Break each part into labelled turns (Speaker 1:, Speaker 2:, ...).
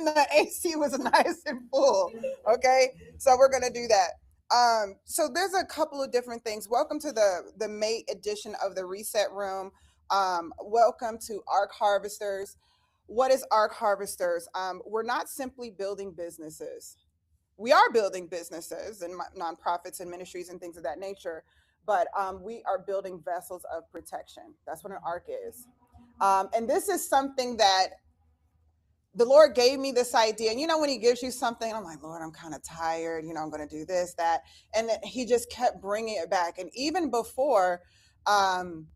Speaker 1: the AC was nice and full. Okay, so we're gonna do that. So there's a couple of different things. Welcome to the May edition of the Reset Room. Welcome to Ark Harvesters. What is Ark Harvesters? We're not simply building businesses. We are building businesses and nonprofits and ministries and things of that nature, but we are building vessels of protection. That's what an ark is. And this is something that the Lord gave me this idea. And when He gives you something, I'm like, Lord, I'm kind of tired. I'm going to do this, that. And then He just kept bringing it back. And even before um,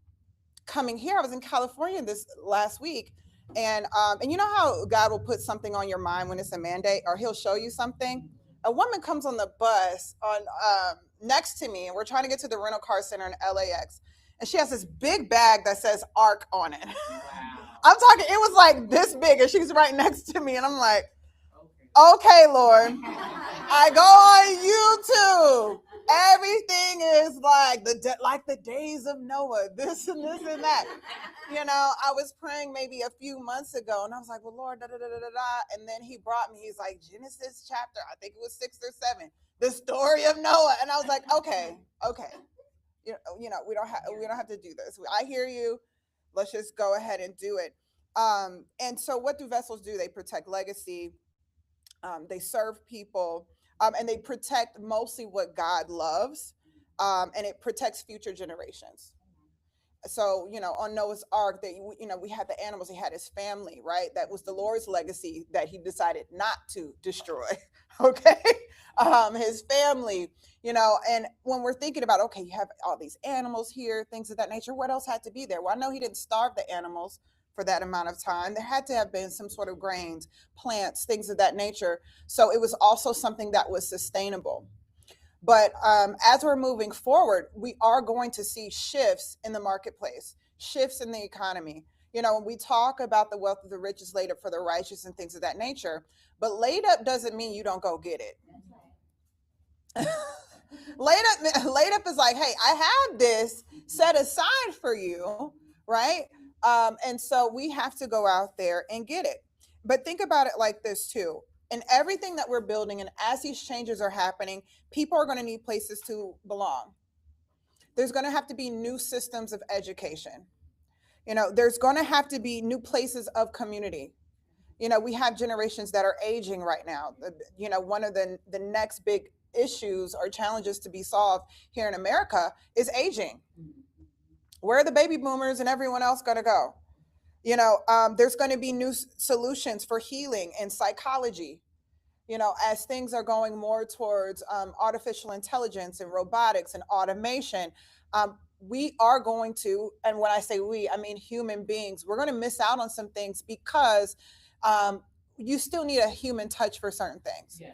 Speaker 1: coming here, I was in California this last week. And you know how God will put something on your mind when it's a mandate, or He'll show you something? A woman comes on the bus on next to me, and we're trying to get to the rental car center in LAX. And she has this big bag that says ARC on it. Wow. I'm talking, it was like this big, and she's right next to me, and I'm like, okay, Lord. I go on YouTube. Everything is like the days of Noah, this and this and that. I was praying maybe a few months ago, and I was like, well, Lord, da da da da da da. And then He brought me. He's like, Genesis chapter, I think it was 6 or 7, the story of Noah. And I was like, okay. We don't have to do this. I hear you. Let's just go ahead and do it. And so, what do vessels do? They protect legacy. They serve people, and they protect mostly what God loves, and it protects future generations. So, on Noah's Ark, we had the animals. He had his family, right? That was the Lord's legacy that He decided not to destroy. Okay, his family. And when we're thinking about, okay, you have all these animals here, things of that nature. What else had to be there? Well, I know He didn't starve the animals for that amount of time. There had to have been some sort of grains, plants, things of that nature. So it was also something that was sustainable. But as we're moving forward, we are going to see shifts in the marketplace, shifts in the economy. When we talk about the wealth of the rich is laid up for the righteous and things of that nature, but laid up doesn't mean you don't go get it. laid up is like, hey, I have this set aside for you, right? And so we have to go out there and get it. But think about it like this too. In everything that we're building, and as these changes are happening, people are going to need places to belong. There's going to have to be new systems of education. There's going to have to be new places of community. We have generations that are aging right now. One of the next big issues or challenges to be solved here in America is aging. Where are the baby boomers and everyone else going to go? There's going to be new solutions for healing and psychology, as things are going more towards artificial intelligence and robotics and automation. We are going to, and when I say we, I mean human beings, we're going to miss out on some things because you still need a human touch for certain things. Yes.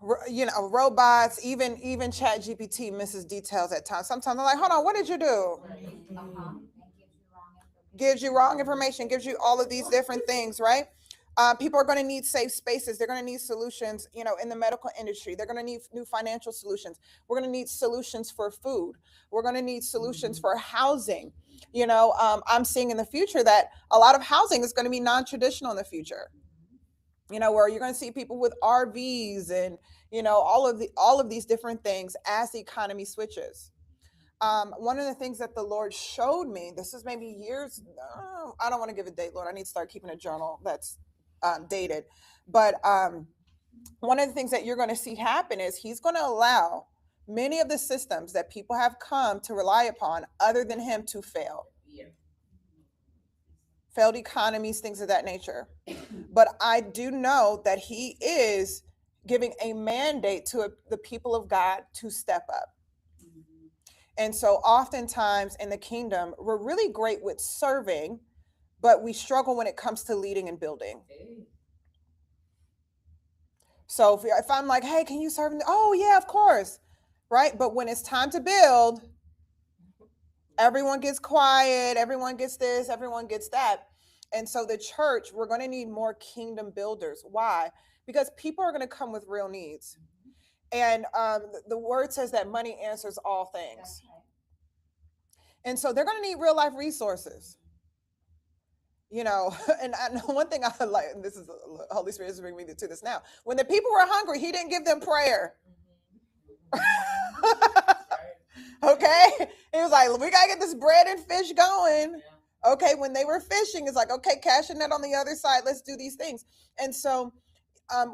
Speaker 1: Robots, even Chat GPT misses details at times. Sometimes I'm like, hold on, what did you do? Uh-huh. Gives you wrong information, gives you all of these different things, right? People are going to need safe spaces. They're going to need solutions, in the medical industry. They're going to need new financial solutions. We're going to need solutions for food. We're going to need solutions for housing. I'm seeing in the future that a lot of housing is going to be non-traditional in the future. Where you're going to see people with RVs and, all of these different things as the economy switches. One of the things that the Lord showed me, this is maybe years, I don't want to give a date, Lord. I need to start keeping a journal that's dated. But one of the things that you're going to see happen is He's going to allow many of the systems that people have come to rely upon other than Him to fail. Yeah. Failed economies, things of that nature. But I do know that He is giving a mandate to the people of God to step up. And so oftentimes in the kingdom, we're really great with serving, but we struggle when it comes to leading and building. So if I'm like, hey, can you serve me? Oh, yeah, of course. Right. But when it's time to build, everyone gets quiet. Everyone gets this. Everyone gets that. And so the church, we're going to need more kingdom builders. Why? Because people are going to come with real needs. And the word says that money answers all things. And so they're going to need real life resources. you know, and I know one thing I like, and this is Holy Spirit is bringing me to this now. When the people were hungry, he didn't give them prayer. Okay, he was like, we gotta get this bread and fish going. Okay, when they were fishing, it's like, okay, cash a net on the other side. Let's do these things. And so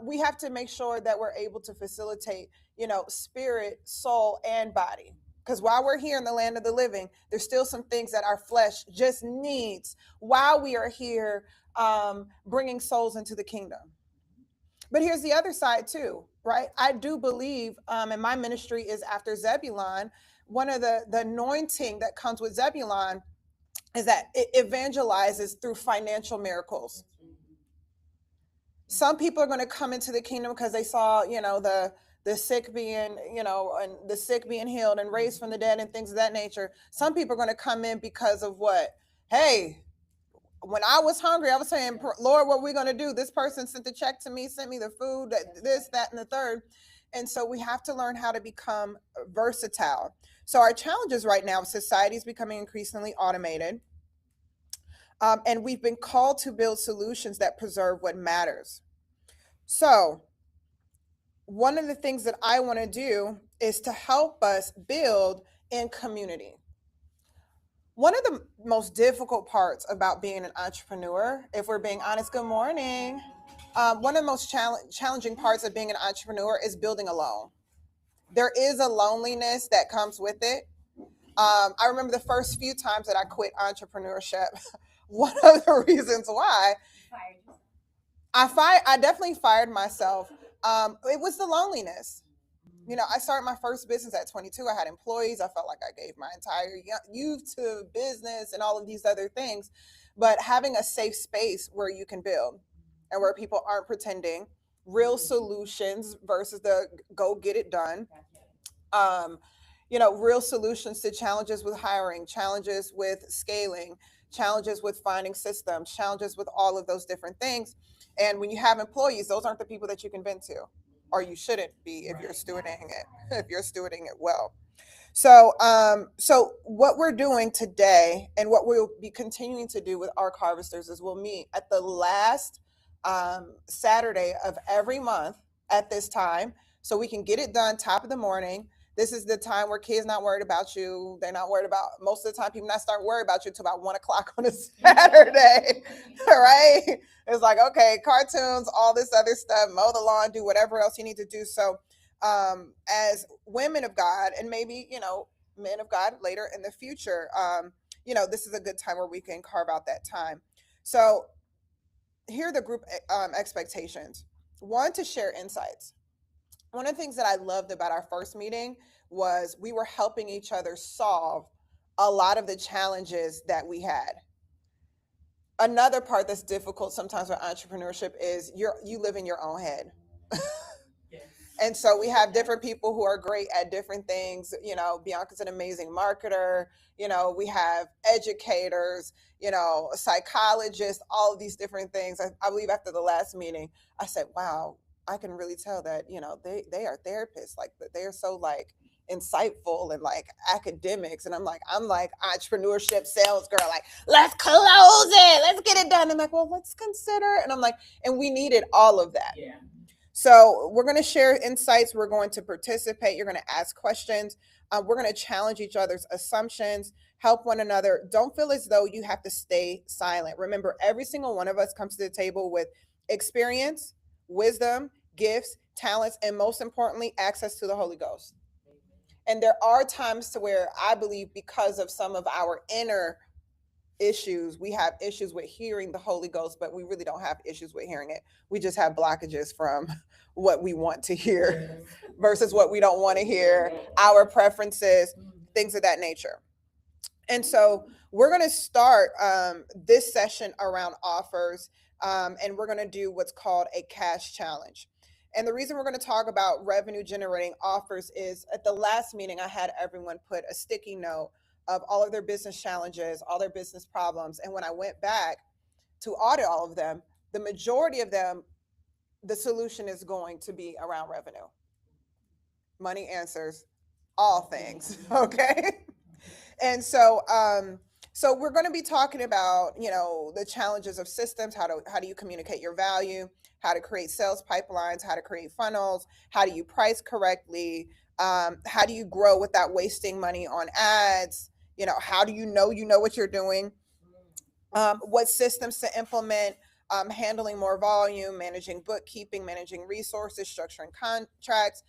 Speaker 1: we have to make sure that we're able to facilitate, you know, spirit, soul, and body. Because while we're here in the land of the living, there's still some things that our flesh just needs while we are here, bringing souls into the kingdom. But here's the other side too, right? I do believe, and my ministry is after Zebulon. One of the anointing that comes with Zebulon is that it evangelizes through financial miracles. Some people are going to come into the kingdom because they saw, you know, the sick being, you know, and the sick being healed and raised from the dead and things of that nature. Some people are going to come in because of what? Hey, when I was hungry, I was saying, Lord, what are we going to do? This person sent the check to me, sent me the food, this, that, and the third. And so we have to learn how to become versatile. So our challenges right now, society is becoming increasingly automated. And we've been called to build solutions that preserve what matters. So one of the things that I want to do is to help us build in community. One of the most difficult parts about being an entrepreneur, if we're being honest, good morning. One of the most challenging parts of being an entrepreneur is building alone. There is a loneliness that comes with it. I remember the first few times that I quit entrepreneurship. One of the reasons why I definitely fired myself. It was the loneliness. You know, I started my first business at 22. I had employees. I felt like I gave my entire youth to business and all of these other things. But having a safe space where you can build and where people aren't pretending, real solutions versus the go get it done. Um, you know, real solutions to challenges with hiring, challenges with scaling, challenges with finding systems, challenges with all of those different things. And when you have employees, those aren't the people that you can vent to, or you shouldn't be if you're stewarding it, if you're stewarding it well. So what we're doing today and what we'll be continuing to do with Arc Harvesters is we'll meet at the last Saturday of every month at this time so we can get it done top of the morning. This is the time where kids not worried about you. They're not worried about, most of the time people not start worried about you until about 1 o'clock on a Saturday, right? It's like, okay, cartoons, all this other stuff, mow the lawn, do whatever else you need to do. So as women of God, and maybe, you know, men of God later in the future, you know, this is a good time where we can carve out that time. So here are the group expectations. One, to share insights. One of the things that I loved about our first meeting was we were helping each other solve a lot of the challenges that we had. Another part that's difficult sometimes with entrepreneurship is you live in your own head. And so we have different people who are great at different things. You know, Bianca's an amazing marketer. You know, we have educators, you know, psychologists, all of these different things. I believe after the last meeting, I said, wow, I can really tell that, you know, they are therapists. Like they're so like insightful and like academics. And I'm like entrepreneurship sales girl, like, let's close it. Let's get it done. I'm like, well, let's consider. And I'm like, and we needed all of that. Yeah. So we're going to share insights. We're going to participate. You're going to ask questions. We're going to challenge each other's assumptions, help one another. Don't feel as though you have to stay silent. Remember, every single one of us comes to the table with experience, wisdom, gifts, talents, and most importantly, access to the Holy Ghost. And there are times to where I believe because of some of our inner issues, we have issues with hearing the Holy Ghost, but we really don't have issues with hearing it. We just have blockages from what we want to hear versus what we don't want to hear, our preferences, things of that nature. And so we're going to start this session around offers, and we're going to do what's called a cash challenge. And the reason we're going to talk about revenue generating offers is at the last meeting, I had everyone put a sticky note of all of their business challenges, all their business problems. And when I went back to audit all of them, the majority of them, the solution is going to be around revenue. Money answers all things, okay? And so So we're going to be talking about, the challenges of systems, how do you communicate your value, how to create sales pipelines, how to create funnels, how do you price correctly, how do you grow without wasting money on ads, how do you know what you're doing, what systems to implement, handling more volume, managing bookkeeping, managing resources, structuring contracts,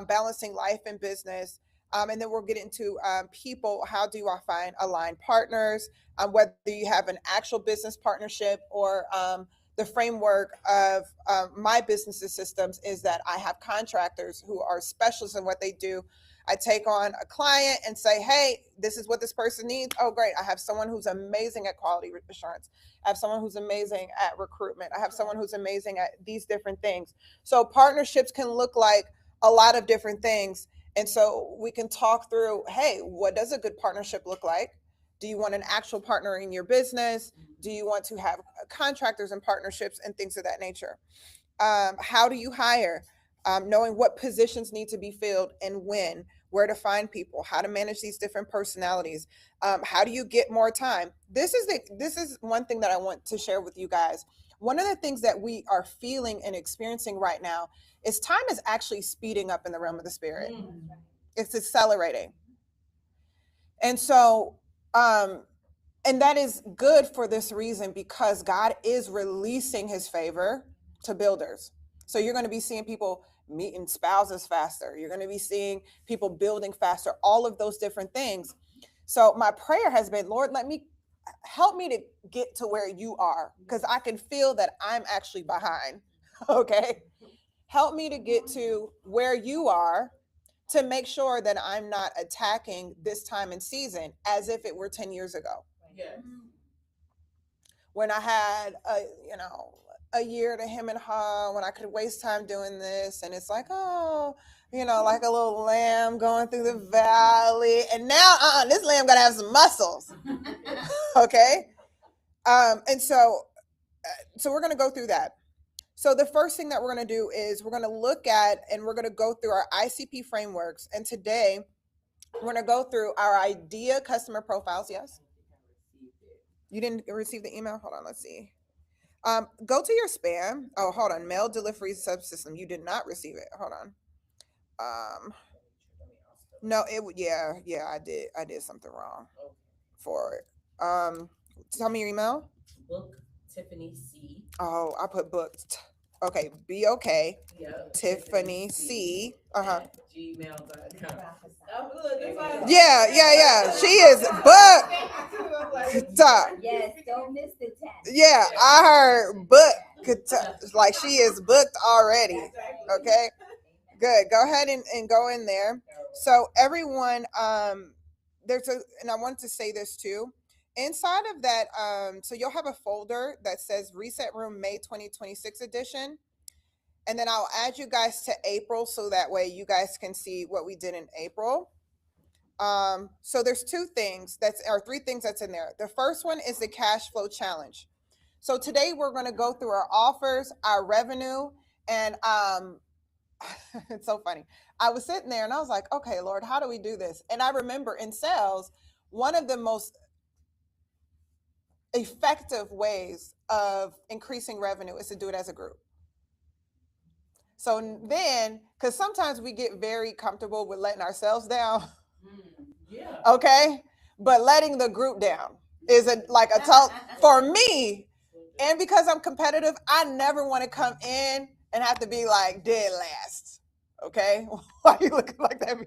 Speaker 1: balancing life and business. And then we'll get into people. How do I find aligned partners? Whether you have an actual business partnership or the framework of my business's systems is that I have contractors who are specialists in what they do. I take on a client and say, hey, this is what this person needs. Oh, great. I have someone who's amazing at quality assurance. I have someone who's amazing at recruitment. I have someone who's amazing at these different things. So partnerships can look like a lot of different things. And so we can talk through, hey, what does a good partnership look like? Do you want an actual partner in your business? Do you want to have contractors and partnerships and things of that nature? How do you hire? Knowing what positions need to be filled and when, where to find people, how to manage these different personalities, how do you get more time? This is one thing that I want to share with you guys. One of the things that we are feeling and experiencing right now is time is actually speeding up in the realm of the spirit. It's accelerating, and so and that is good for this reason because God is releasing his favor to builders. So you're going to be seeing people meeting spouses faster. You're going to be seeing people building faster, all of those different things. So my prayer has been, Lord, help me to get to where you are because I can feel that I'm actually behind. Okay. Help me to get to where you are to make sure that I'm not attacking this time and season as if it were 10 years ago.
Speaker 2: Yes.
Speaker 1: When I had a year to him and her, when I could waste time doing this, and it's like, oh, like a little lamb going through the valley, and now this lamb gotta have some muscles. Okay. And so we're gonna go through that. So the first thing that we're gonna do is we're gonna look at and we're gonna go through our ICP frameworks, and today we're gonna go through our idea customer profiles. Yes. You didn't receive the email? Hold on, let's see. Go to your spam. Oh, hold on. Mail delivery subsystem. You did not receive it. Hold on. No, yeah, I did something wrong for it. Tell me your email.
Speaker 2: Book Tiffany C.
Speaker 1: Oh, I put booked. Okay, B-O-K.
Speaker 2: Yep.
Speaker 1: Tiffany C.
Speaker 2: Gmail.com. Oh, good.
Speaker 1: Yeah. She is booked.
Speaker 3: Yes, don't miss the 10.
Speaker 1: Yeah, I heard booked. Like she is booked already. Okay. Good. Go ahead and go in there. So everyone, and I wanted to say this too. Inside of that, so you'll have a folder that says Reset Room May 2026 edition. And then I'll add you guys to April so that way you guys can see what we did in April. So there's three things that's in there. The first one is the cash flow challenge. So today we're going to go through our offers, our revenue, and it's so funny. I was sitting there and I was like, okay, Lord, how do we do this? And I remember in sales, one of the most effective ways of increasing revenue is to do it as a group. So then, because sometimes we get very comfortable with letting ourselves down.
Speaker 2: Yeah.
Speaker 1: Okay. But letting the group down is for me. And because I'm competitive, I never want to come in and have to be like dead last. Okay. Why are you looking like that?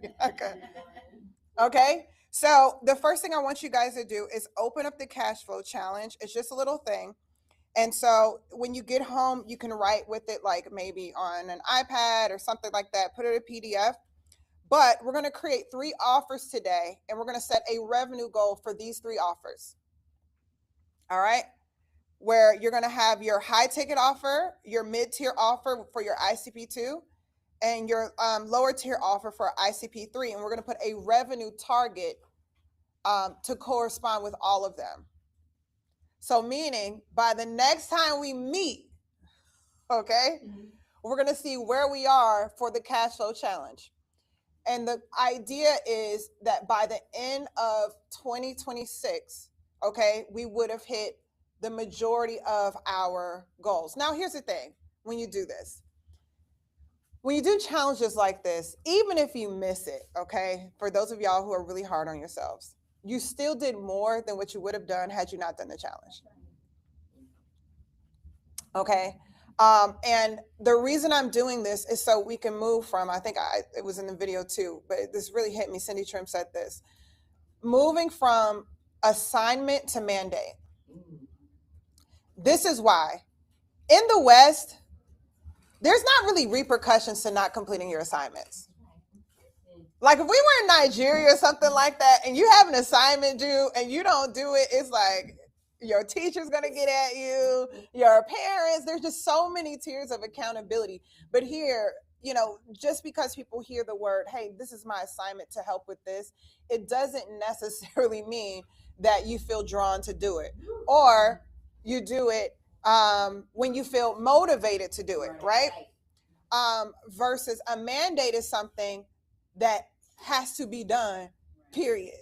Speaker 1: Okay. So the first thing I want you guys to do is open up the cash flow challenge. It's just a little thing. And so when you get home, you can write with it, like maybe on an iPad or something like that, put it in a PDF. But we're going to create 3 offers today, and we're going to set a revenue goal for these 3 offers. All right. Where you're going to have your high ticket offer, your mid-tier offer for your ICP2, and your lower tier offer for ICP3. And we're going to put a revenue target to correspond with all of them. So meaning by the next time we meet, okay, we're going to see where we are for the cash flow challenge. And the idea is that by the end of 2026, okay, we would have hit the majority of our goals. Now, here's the thing when you do this. When you do challenges like this, even if you miss it, okay, for those of y'all who are really hard on yourselves, you still did more than what you would have done had you not done the challenge. Okay. And the reason I'm doing this is so we can move from, it was in the video too, but this really hit me. Cindy Trim said this, moving from assignment to mandate. This is why in the West, there's not really repercussions to not completing your assignments. Like if we were in Nigeria or something like that and you have an assignment due and you don't do it, it's like your teacher's going to get at you, your parents. There's just so many tiers of accountability. But here, you know, just because people hear the word, hey, this is my assignment to help with this, it doesn't necessarily mean that you feel drawn to do it, or you do it when you feel motivated to do it, right? Versus a mandate is something that has to be done, period.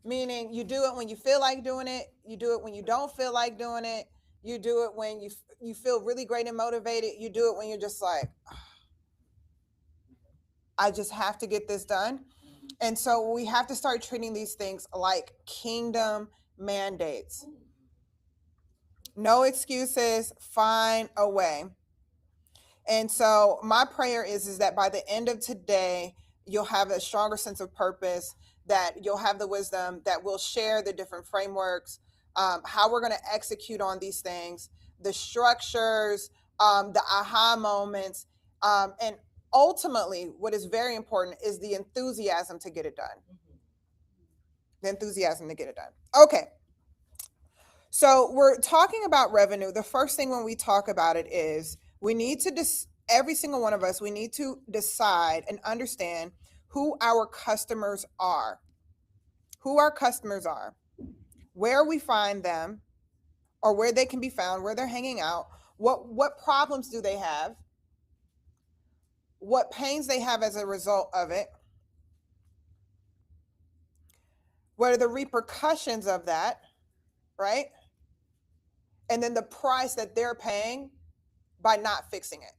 Speaker 1: Meaning you do it when you feel like doing it, you do it when you don't feel like doing it, you do it when you feel really great and motivated, you do it when you're just like, I just have to get this done. And so we have to start treating these things like kingdom mandates. No excuses, find a way. And so my prayer is that by the end of today, you'll have a stronger sense of purpose, that you'll have the wisdom, that we'll share the different frameworks, how we're going to execute on these things, the structures, the aha moments, and ultimately, what is very important is the enthusiasm to get it done. The enthusiasm to get it done. Okay. So we're talking about revenue. The first thing when we talk about it is we need to, every single one of us, we need to decide and understand who our customers are. Who our customers are, where we find them, or where they can be found, where they're hanging out, what problems do they have, what pains they have as a result of it, what are the repercussions of that, right? And then the price that they're paying by not fixing it.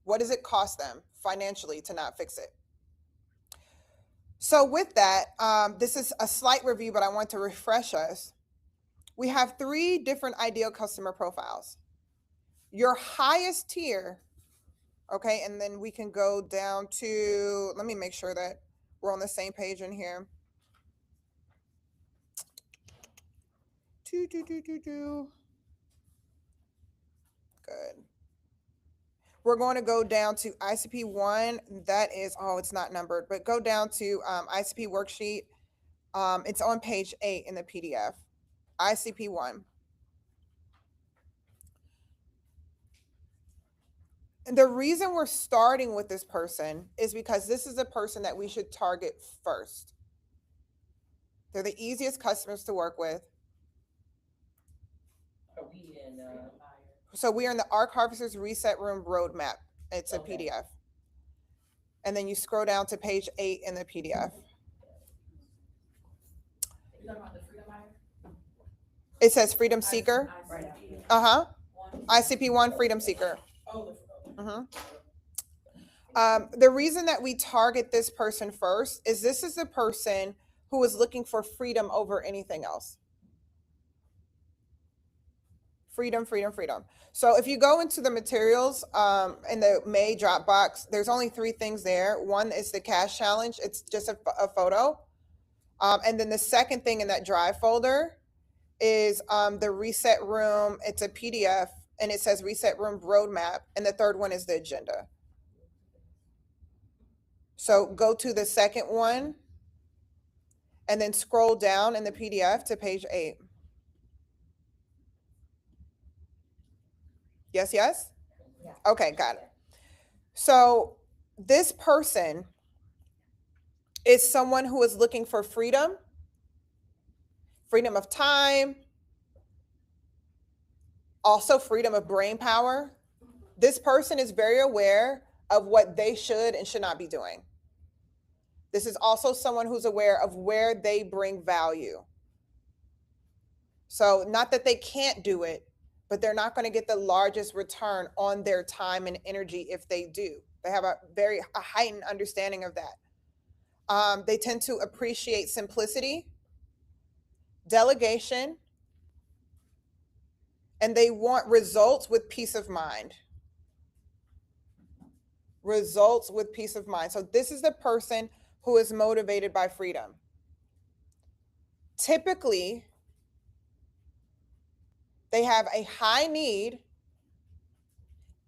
Speaker 1: What does it cost them financially to not fix it? So with that, this is a slight review, but I want to refresh us. We have 3 different ideal customer profiles. Your highest tier, okay, and then we can go down to, let me make sure that we're on the same page in here. Good. We're going to go down to ICP 1. That is, it's not numbered, but go down to ICP worksheet. It's on page 8 in the PDF. ICP 1. And the reason we're starting with this person is because this is a person that we should target first. They're the easiest customers to work with.
Speaker 2: Are we in?
Speaker 1: So we are in the ARC Harvesters Reset Room Roadmap. It's a PDF. And then you scroll down to page 8 in the PDF. It says Freedom Seeker. ICP 1 Freedom Seeker. The reason that we target this person first is this is a person who is looking for freedom over anything else. Freedom, freedom, freedom. So if you go into the materials in the May Dropbox, there's only 3 things there. One is the cash challenge. It's just a photo. And then the second thing in that drive folder is the Reset Room. It's a PDF and it says Reset Room Roadmap. And the third one is the agenda. So go to the second one and then scroll down in the PDF to page 8. Yes, yes?
Speaker 3: Yeah.
Speaker 1: Okay, got it. So this person is someone who is looking for freedom, freedom of time, also freedom of brain power. This person is very aware of what they should and should not be doing. This is also someone who's aware of where they bring value. So not that they can't do it, but they're not going to get the largest return on their time and energy if they do. They have a heightened understanding of that. They tend to appreciate simplicity, delegation, and they want results with peace of mind. Results with peace of mind. So this is the person who is motivated by freedom. Typically, they have a high need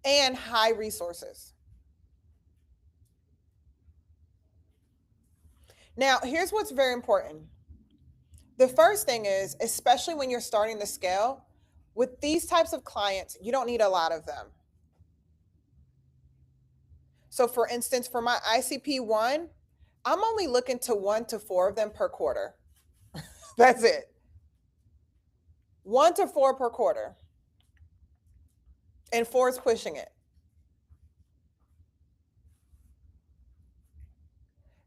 Speaker 1: and high resources. Now, here's what's very important. The first thing is, especially when you're starting the scale, with these types of clients, you don't need a lot of them. So for instance, for my ICP1, I'm only looking to 1 to 4 of them per quarter. That's it. 1 to 4 per quarter. And 4 is pushing it.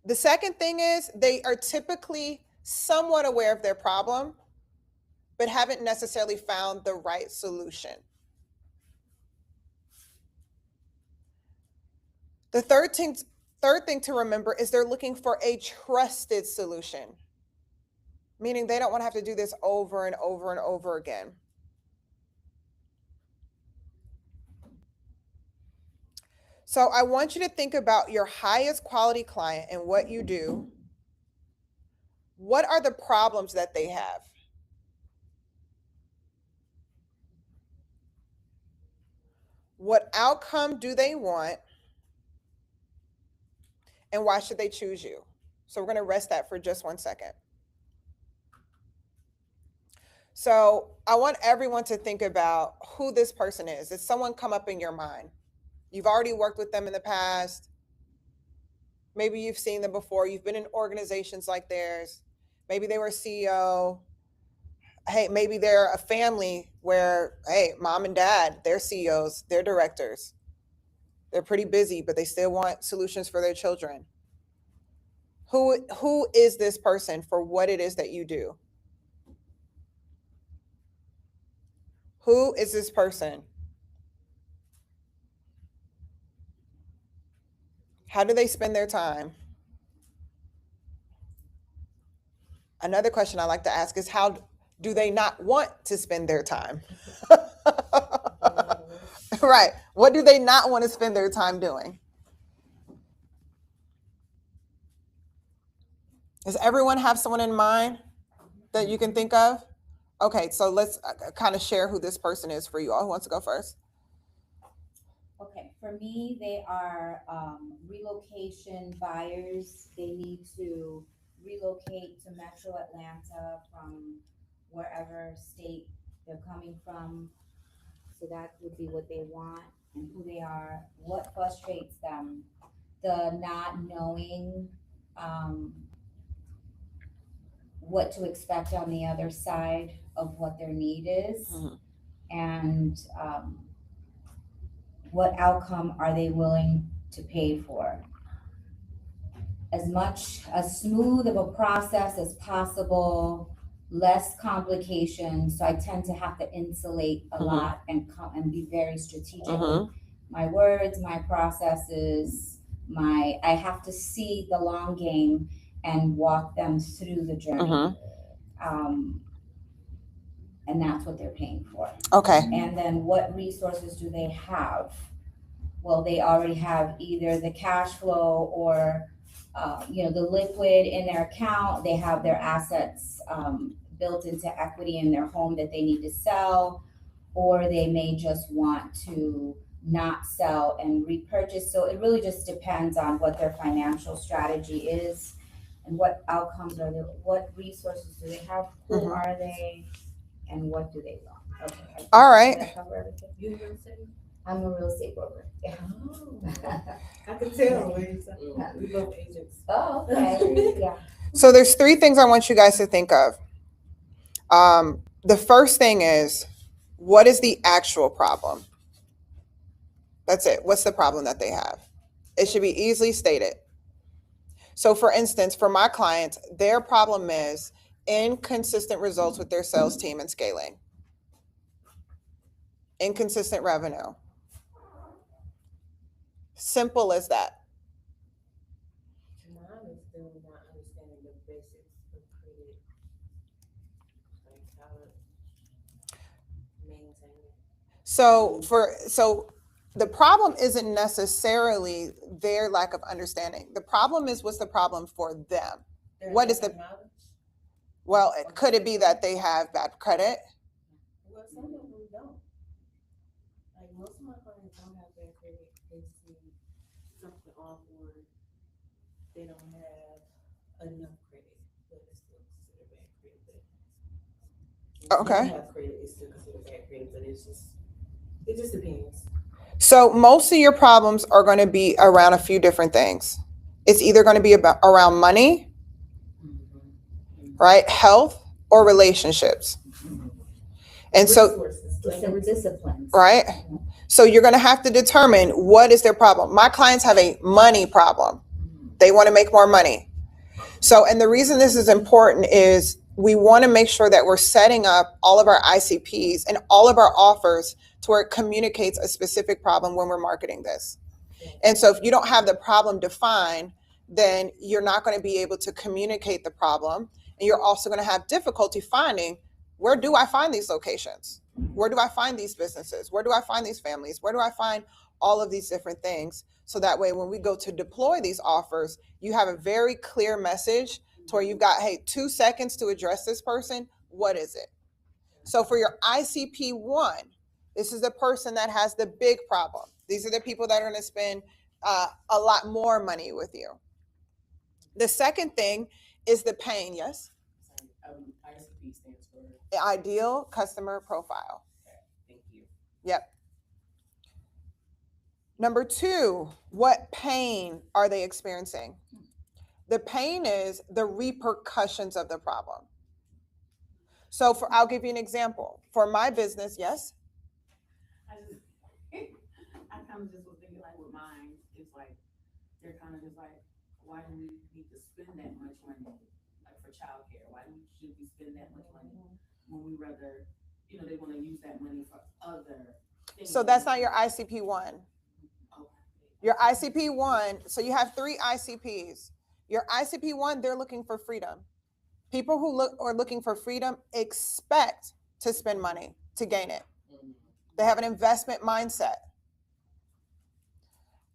Speaker 1: The second thing is they are typically somewhat aware of their problem, but haven't necessarily found the right solution. The third thing to remember is they're looking for a trusted solution, meaning they don't want to have to do this over and over and over again. So I want you to think about your highest quality client and what you do. What are the problems that they have? What outcome do they want? And why should they choose you? So we're going to rest that for just 1 second. So I want everyone to think about who this person is. Did someone come up in your mind? You've already worked with them in the past. Maybe you've seen them before. You've been in organizations like theirs. Maybe they were a CEO. Hey, maybe they're a family where, hey, mom and dad, they're CEOs, they're directors. They're pretty busy, but they still want solutions for their children. Who is this person for what it is that you do? Who is this person? How do they spend their time? Another question I like to ask is, how do they not want to spend their time? Right. What do they not want to spend their time doing? Does everyone have someone in mind that you can think of? Okay, so let's kind of share who this person is for you all. Who wants to go first?
Speaker 3: Okay, for me, they are relocation buyers. They need to relocate to Metro Atlanta from wherever state they're coming from. So that would be what they want and who they are. What frustrates them, the not knowing what to expect on the other side of what their need is, and what outcome are they willing to pay for. As smooth of a process as possible, less complications. So I tend to have to insulate a lot and be very strategic with my words, my processes, I have to see the long game and walk them through the journey. And that's what they're paying for.
Speaker 1: Okay.
Speaker 3: And then what resources do they have? Well, they already have either the cash flow or the liquid in their account. They have their assets built into equity in their home that they need to sell, or they may just want to not sell and repurchase. So it really just depends on what their financial strategy is and what outcomes are there, what resources do they have, who are they, and what do they want. Okay.
Speaker 1: All right.
Speaker 3: Did I cover everything?
Speaker 2: You real estate?
Speaker 3: I'm a real estate broker. Yeah.
Speaker 2: Oh, I can tell. We both agents.
Speaker 3: Oh, okay. Yeah.
Speaker 1: So there's 3 things I want you guys to think of. The first thing is, what is the actual problem? That's it. What's the problem that they have? It should be easily stated. So for instance, for my clients, their problem is inconsistent results with their sales team and scaling. Inconsistent revenue. Simple as that.
Speaker 2: Mine is still not understanding the basics of credit, like how to maintain it.
Speaker 1: So the problem isn't necessarily their lack of understanding. The problem is, what's the problem for them?
Speaker 2: Their
Speaker 1: What is
Speaker 2: lack
Speaker 1: the-
Speaker 2: of knowledge?
Speaker 1: Well, could it be that they have bad credit?
Speaker 2: Well, some of them don't. Like most of my clients don't have bad credit. They see something off or they don't have enough credit, but it's still considered bad credit. But if
Speaker 1: Okay.
Speaker 2: you have credit, it's still considered bad credit, but it just depends.
Speaker 1: So most of your problems are going to be around a few different things. It's either going to be around money, right? Health, or relationships. And so,
Speaker 2: Resources, like
Speaker 3: Different disciplines.
Speaker 1: right? So you're going to have to determine what is their problem. My clients have a money problem. They want to make more money. So, and the reason this is important is we want to make sure that we're setting up all of our ICPs and all of our offers to where it communicates a specific problem when we're marketing this. And so if you don't have the problem defined, then you're not going to be able to communicate the problem. And you're also going to have difficulty finding, where do I find these locations? Where do I find these businesses? Where do I find these families? Where do I find all of these different things? So that way, when we go to deploy these offers, you have a very clear message to where you've got, hey, 2 seconds to address this person. What is it? So for your ICP 1, this is the person that has the big problem. These are the people that are going to spend a lot more money with you. The second thing is the pain. Yes?
Speaker 4: ICP stands for.
Speaker 1: The ideal customer profile.
Speaker 4: Thank you.
Speaker 1: Yep. Number 2, what pain are they experiencing? The pain is the repercussions of the problem. So I'll give you an example. For my business, yes?
Speaker 4: I kind of just was thinking like with mine, it's like, they're kind of just like, why do we need to spend that much money, like for childcare? Why should we spend that much money when we rather, they want to use that money for other things?
Speaker 1: So that's not your ICP 1. Your ICP 1, so you have 3 ICPs. Your ICP 1, they're looking for freedom. People who are looking for freedom expect to spend money to gain it. They have an investment mindset.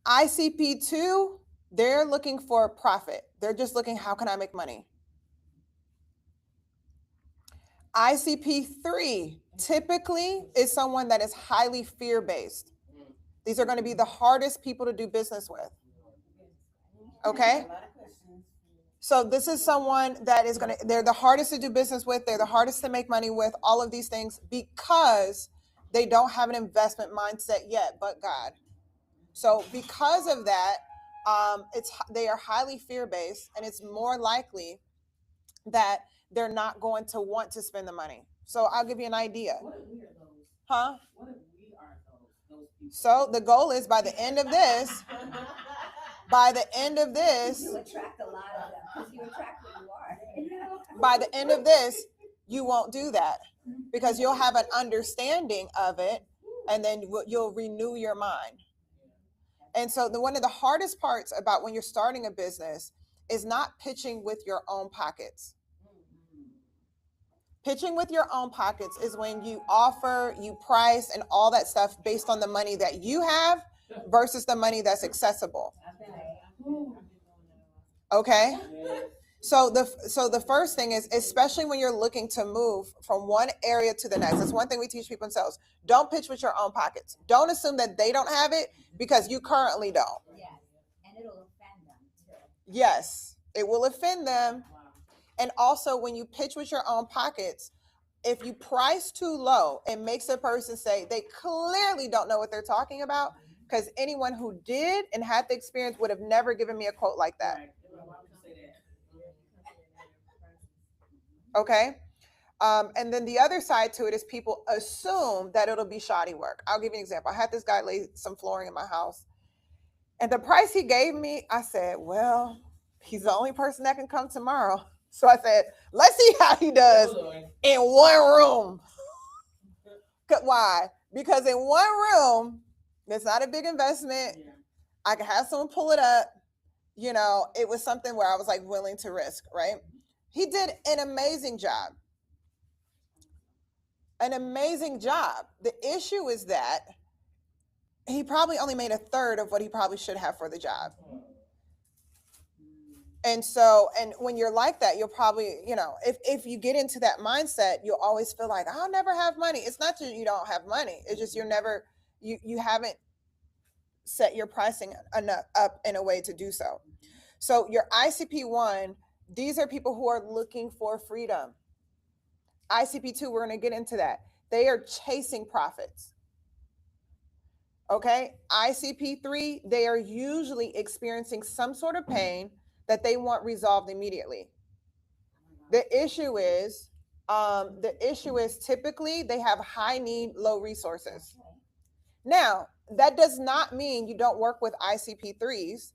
Speaker 1: ICP 2, they're looking for profit. They're just looking, how can I make money? ICP 3 typically is someone that is highly fear-based. These are going to be the hardest people to do business with. Okay? So this is someone that is they're the hardest to do business with. They're the hardest to make money with, all of these things, because they don't have an investment mindset yet, but God. So because of that, they are highly fear-based, and it's more likely that they're not going to want to spend the money. So I'll give you an idea.
Speaker 4: What if we are those?
Speaker 1: Huh?
Speaker 4: What if we are those people?
Speaker 1: So the goal is by the end of this,
Speaker 3: You attract a lot of them because you attract what you are.
Speaker 1: by the end of this, you won't do that because you'll have an understanding of it, and then you'll renew your mind. And so one of the hardest parts about when you're starting a business is not pitching with your own pockets. Pitching with your own pockets is when you offer, you price, and all that stuff based on the money that you have versus the money that's accessible. Okay? So the first thing is, especially when you're looking to move from one area to the next, that's one thing we teach people in sales. Don't pitch with your own pockets. Don't assume that they don't have it because you currently don't.
Speaker 3: Yes, and it'll offend them too.
Speaker 1: Yes, it will offend them. And also, when you pitch with your own pockets, if you price too low, it makes a person say they clearly don't know what they're talking about, because anyone who did and had the experience would have never given me a quote like that.
Speaker 4: Right. Why would you say that?
Speaker 1: Okay? And then the other side to it is people assume that it'll be shoddy work. I'll give you an example. I had this guy lay some flooring in my house, and the price he gave me, I said, well, he's the only person that can come tomorrow. So I said, let's see how he does in one room. Why? Because in one room, it's not a big investment.
Speaker 4: Yeah.
Speaker 1: I can have someone pull it up. You know, it was something where I was like willing to risk, right? He did an amazing job. An amazing job. The issue is that he probably only made a third of what he probably should have for the job. And so, and when you're like that, you'll probably, you know, if you get into that mindset, you'll always feel like, I'll never have money. It's not that you don't have money. It's just you haven't set your pricing enough up in a way to do so. So your ICP1, these are people who are looking for freedom. ICP2, we're going to get into that. They are chasing profits. Okay. ICP3, they are usually experiencing some sort of pain that they want resolved immediately. The issue is typically they have high need, low resources. Now, that does not mean you don't work with ICP3s.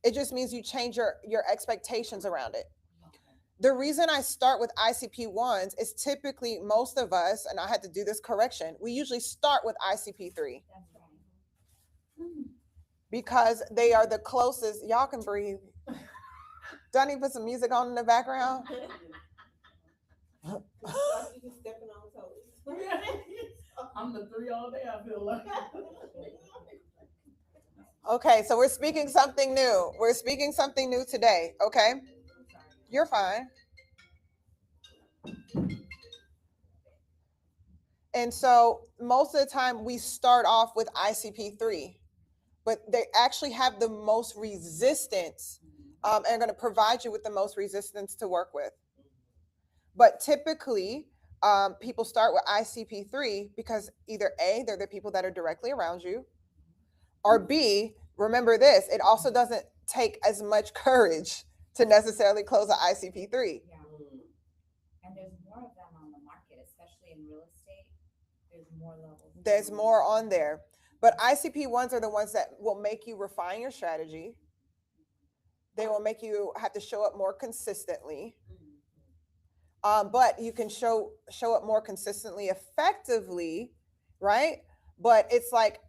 Speaker 1: It just means you change your expectations around it. The reason I start with ICP1s is typically most of us, and I had to do this correction, we usually start with ICP3 because they are the closest. Y'all can breathe. Do I need to put some music on in the background?
Speaker 4: I'm the 3 all day, I feel like.
Speaker 1: Okay, so we're speaking something new. We're speaking something new today, okay? You're fine. And so most of the time we start off with ICP3, but they actually have the most resistance and are going to provide you with the most resistance to work with. But typically, people start with ICP3 because either A, they're the people that are directly around you, or B, remember this, it also doesn't take as much courage to necessarily close an ICP3.
Speaker 3: Yeah. And there's more of them on the market, especially in real estate. There's more levels.
Speaker 1: There's more on there. But ICP1s are the ones that will make you refine your strategy. They will make you have to show up more consistently. But you can show up more consistently effectively, right? But it's like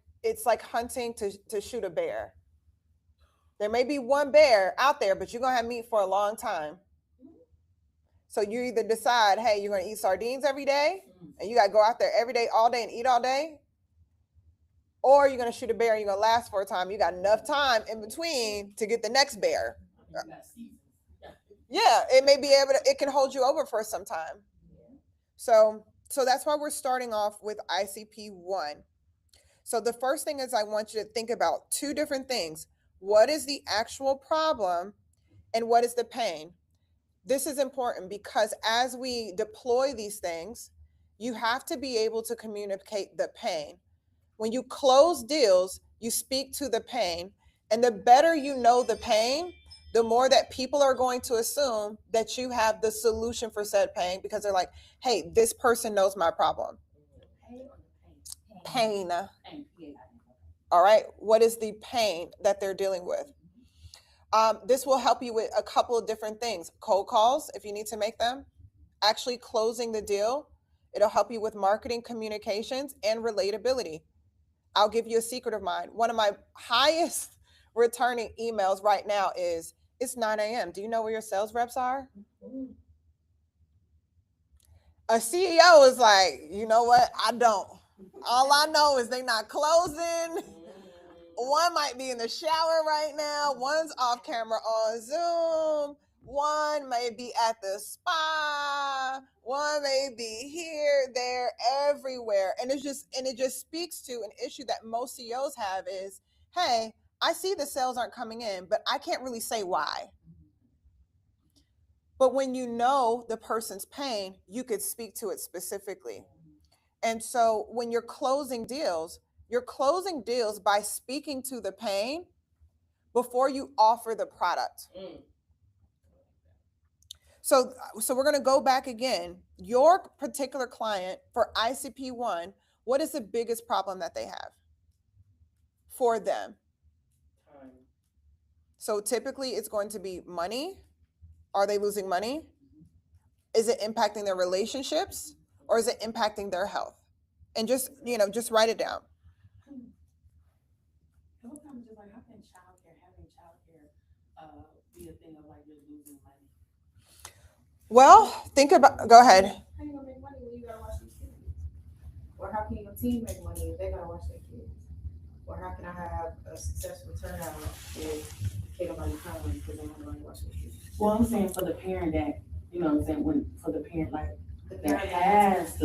Speaker 1: hunting to shoot a bear. There may be one bear out there, but you're gonna have meat for a long time. So you either decide, hey, you're gonna eat sardines every day, and you gotta go out there every day, all day, and eat all day, or you're gonna shoot a bear and you're gonna last for a time. You got enough time in between to get the next bear. Yeah, it may be able to, it can hold you over for some time. So that's why we're starting off with ICP1. So the first thing is I want you to think about two different things. What is the actual problem and what is the pain? This is important because as we deploy these things, you have to be able to communicate the pain. When you close deals, you speak to the pain, and the better you know the pain, the more that people are going to assume that you have the solution for said pain because they're like, hey, this person knows my problem. Pain. All right. What is the pain that they're dealing with? This will help you with a couple of different things. Cold calls, if you need to make them, actually closing the deal. It'll help you with marketing, communications, and relatability. I'll give you a secret of mine. One of my highest returning emails right now is, it's 9 a.m. Do you know where your sales reps are? A CEO is like, you know what? I don't. All I know is they're not closing. One might be in the shower right now. One's off camera on Zoom. One may be at the spa. One may be here, there, everywhere. And it just speaks to an issue that most CEOs have is, hey, I see the sales aren't coming in, but I can't really say why. But when you know the person's pain, you could speak to it specifically. And so when you're closing deals by speaking to the pain before you offer the product. So we're going to go back again. Your particular client for ICP1, what is the biggest problem that they have for them? So typically it's going to be money. Are they losing money? Is it impacting their relationships, or is it impacting their health? And just, just write it down.
Speaker 4: And what kind of just like, how can having childcare, be a thing of like just losing money?
Speaker 1: Well, go ahead.
Speaker 2: How you gonna make money when you gotta watch these kids? Or how can your team make money if they gotta watch their kids? Or how can I have a successful turnout if can't nobody come because they don't want to watch their kids?
Speaker 4: Well, I'm saying for the parent that, you know what I'm saying, for the parent like
Speaker 2: The
Speaker 4: that
Speaker 2: parent
Speaker 4: has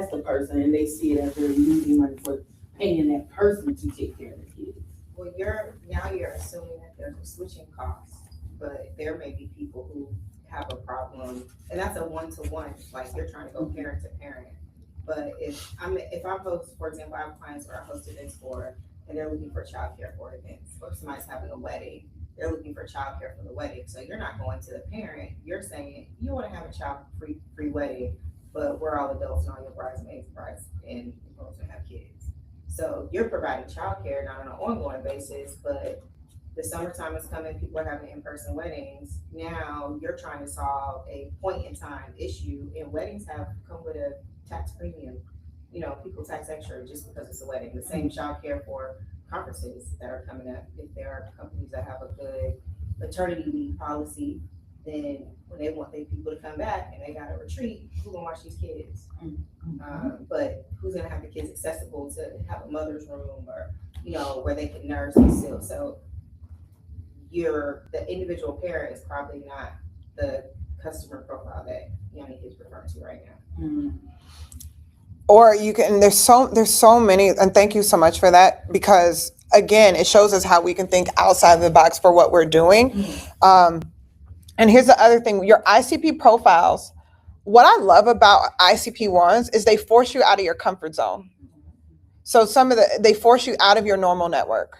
Speaker 4: the person and they see it as they're losing money for paying that person to take care of the kids.
Speaker 2: Well, you're assuming that there's a switching cost, but there may be people who have a problem, and that's a one-to-one, like you're trying to go parent to parent. But if I'm host, for example, I have clients where I host events for, and they're looking for childcare for events, or somebody's having a wedding, they're looking for childcare for the wedding. So you're not going to the parent, you're saying you want to have a child-free wedding, but we're all adults and all your bridesmaids, and you're supposed to have kids. So you're providing childcare not on an ongoing basis, but the summertime is coming, people are having in-person weddings. Now you're trying to solve a point in time issue, and weddings have come with a tax premium. People tax extra just because it's a wedding. The same childcare for conferences that are coming up. If there are companies that have a good maternity leave policy, then when they want their people to come back and they got a retreat, who's gonna watch these kids? But who's gonna have the kids accessible to have a mother's room, or where they can nurse and still. So the individual parent is probably not the customer profile that Yanni is referring to right now.
Speaker 1: Or you can, there's so many, and thank you so much for that, because again, it shows us how we can think outside of the box for what we're doing. And here's the other thing, your ICP profiles, what I love about ICP ones is they force you out of your comfort zone. So they force you out of your normal network.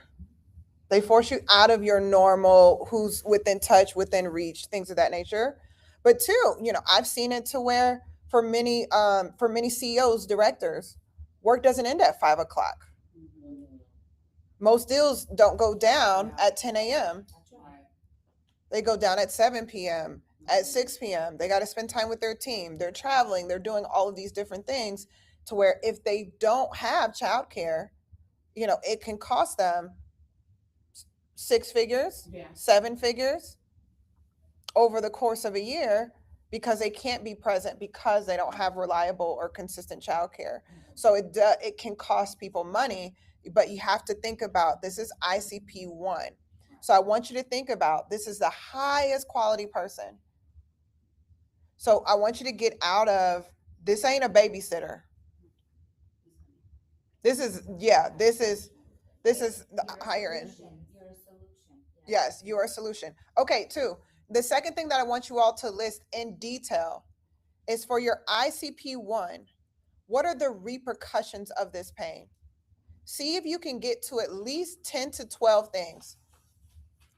Speaker 1: They force you out of your normal, who's within touch, within reach, things of that nature. But two, I've seen it to where for many CEOs, directors, work doesn't end at 5 o'clock. Most deals don't go down at 10 a.m. They go down at 7 p.m., at 6 p.m. They got to spend time with their team. They're traveling. They're doing all of these different things to where if they don't have childcare, it can cost them 6 figures, 7 figures over the course of a year because they can't be present because they don't have reliable or consistent childcare. So it can cost people money, but you have to think about, this is ICP 1. So I want you to think about, this is the highest quality person. So I want you to get out of, this ain't a babysitter. This is the higher end.
Speaker 3: You're a solution.
Speaker 1: Yes, you're a solution. Okay, 2. The second thing that I want you all to list in detail is for your ICP 1, what are the repercussions of this pain? See if you can get to at least 10 to 12 things.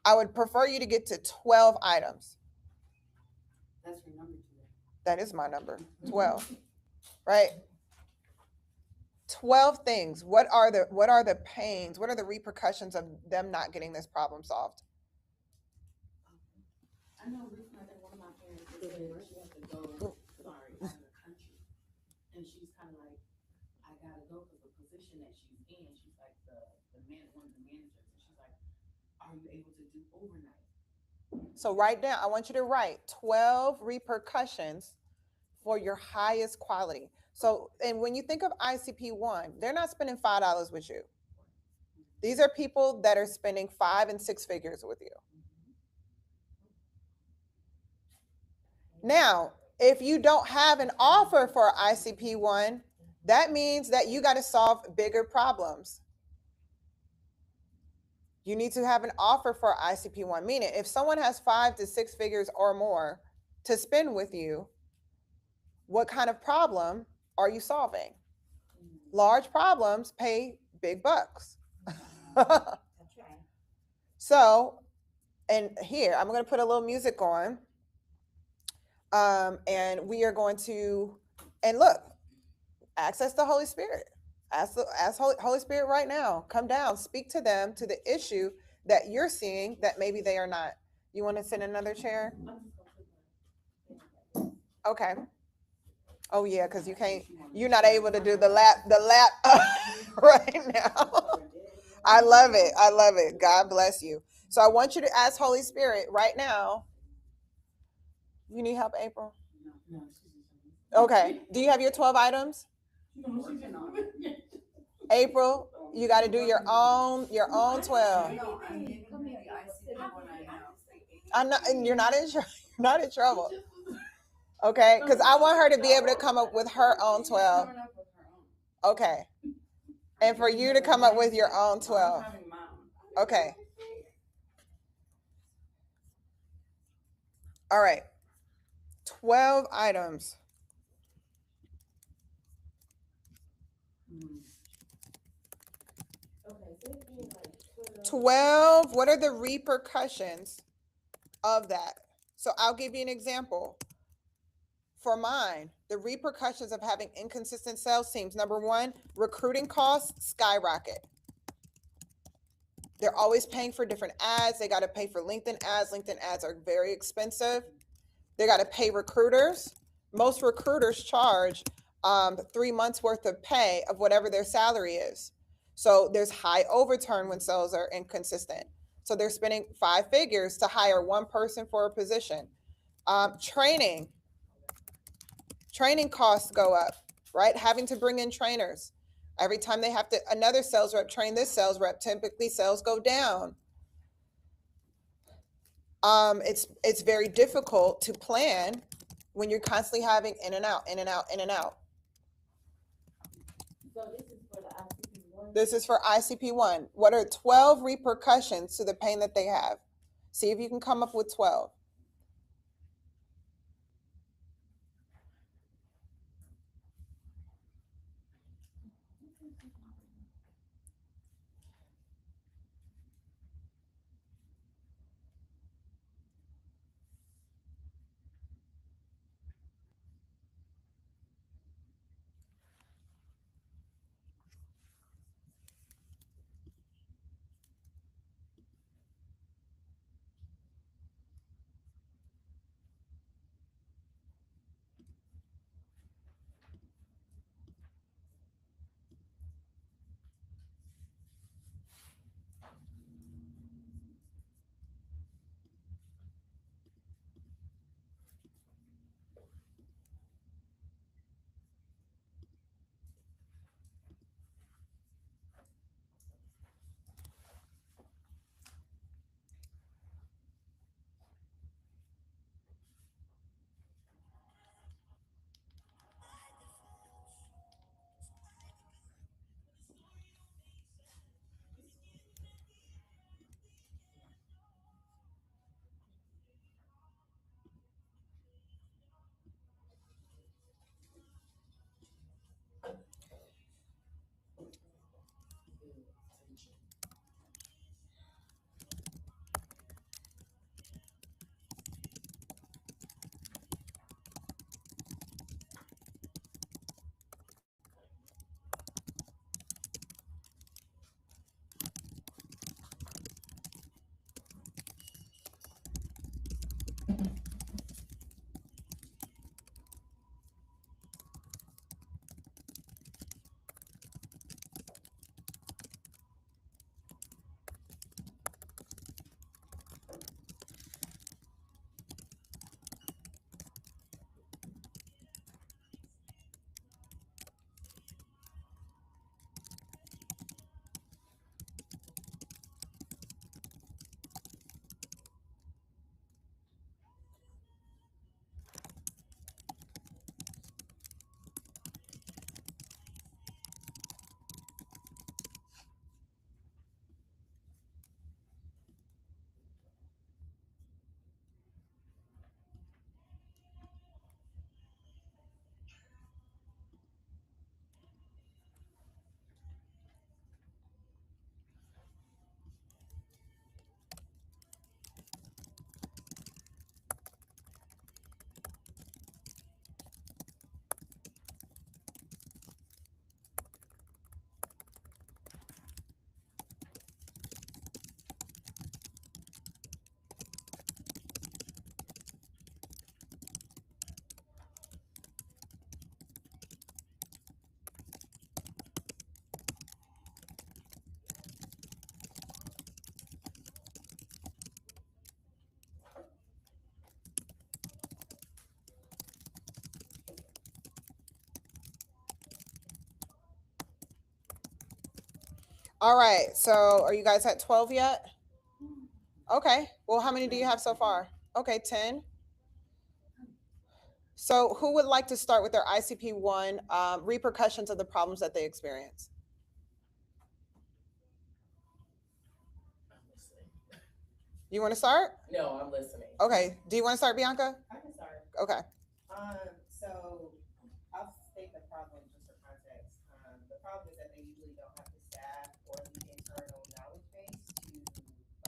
Speaker 1: I would prefer you to get to 12 items.
Speaker 4: That's your number.
Speaker 1: That is my number, 12, right? 12 things. What are the pains? What are the repercussions of them not getting this problem solved?
Speaker 4: I know recently, I think one of my parents said she had to go, out of the country. And she's kind of like, I gotta go because the position that she's in, she's like one of the managers. And she's like, are you able to do overnight?
Speaker 1: So write down, I want you to write 12 repercussions for your highest quality. So, and when you think of ICP 1, they're not spending $5 with you. These are people that are spending 5 and 6 figures with you. Now, if you don't have an offer for ICP 1, that means that you got to solve bigger problems. You need to have an offer for ICP 1, meaning if someone has 5 to 6 figures or more to spend with you, what kind of problem are you solving? Large problems pay big bucks.
Speaker 3: That's right.
Speaker 1: So, and here, I'm going to put a little music on. And we are going to, and look, access the Holy Spirit. Ask Holy Spirit right now, come down, speak to them, to the issue that you're seeing that maybe they are not. You want to sit in another chair? Okay. Oh yeah, because you're not able to do the lap right now. I love it. I love it. God bless you. So I want you to ask Holy Spirit right now. You need help, April?
Speaker 4: No,
Speaker 1: Okay. Do you have your 12 items?
Speaker 4: working on it.
Speaker 1: April, you got to do your own 12.
Speaker 2: No, I mean, come here, I see the one I know.
Speaker 1: I'm not, and you're not in not in trouble. Okay, because I want her to be able to come up with her own 12. Okay. And for you to come up with your own 12. Okay. All right. 12 items.
Speaker 2: Okay, so it'd be like
Speaker 1: 12, what are the repercussions of that? So I'll give you an example. For mine, the repercussions of having inconsistent sales teams. Number one, recruiting costs skyrocket. They're always paying for different ads. They got to pay for LinkedIn ads. LinkedIn ads are very expensive. They got to pay recruiters. Most recruiters charge 3 months worth of pay of whatever their salary is. So there's high overturn when sales are inconsistent. So they're spending 5 figures to hire one person for a position. Training costs go up, right? Having to bring in trainers. Every time they have to, another sales rep train this sales rep, typically sales go down. It's very difficult to plan when you're constantly having in and out, in and out, in and out.
Speaker 2: So this is for the ICP-1.
Speaker 1: This is for ICP-1. What are 12 repercussions to the pain that they have? See if you can come up with 12. All right. So are you guys at 12 yet? Okay. Well, how many do you have so far? Okay, 10. So who would like to start with their ICP one repercussions of the problems that they experience?
Speaker 5: I'm listening.
Speaker 1: You want to start?
Speaker 5: No, I'm listening.
Speaker 1: Okay. Do you want to start, Bianca?
Speaker 2: I can start.
Speaker 1: Okay.
Speaker 2: So I'll state the problem just for context. The problem is that they usually don't have the staff or the internal knowledge base to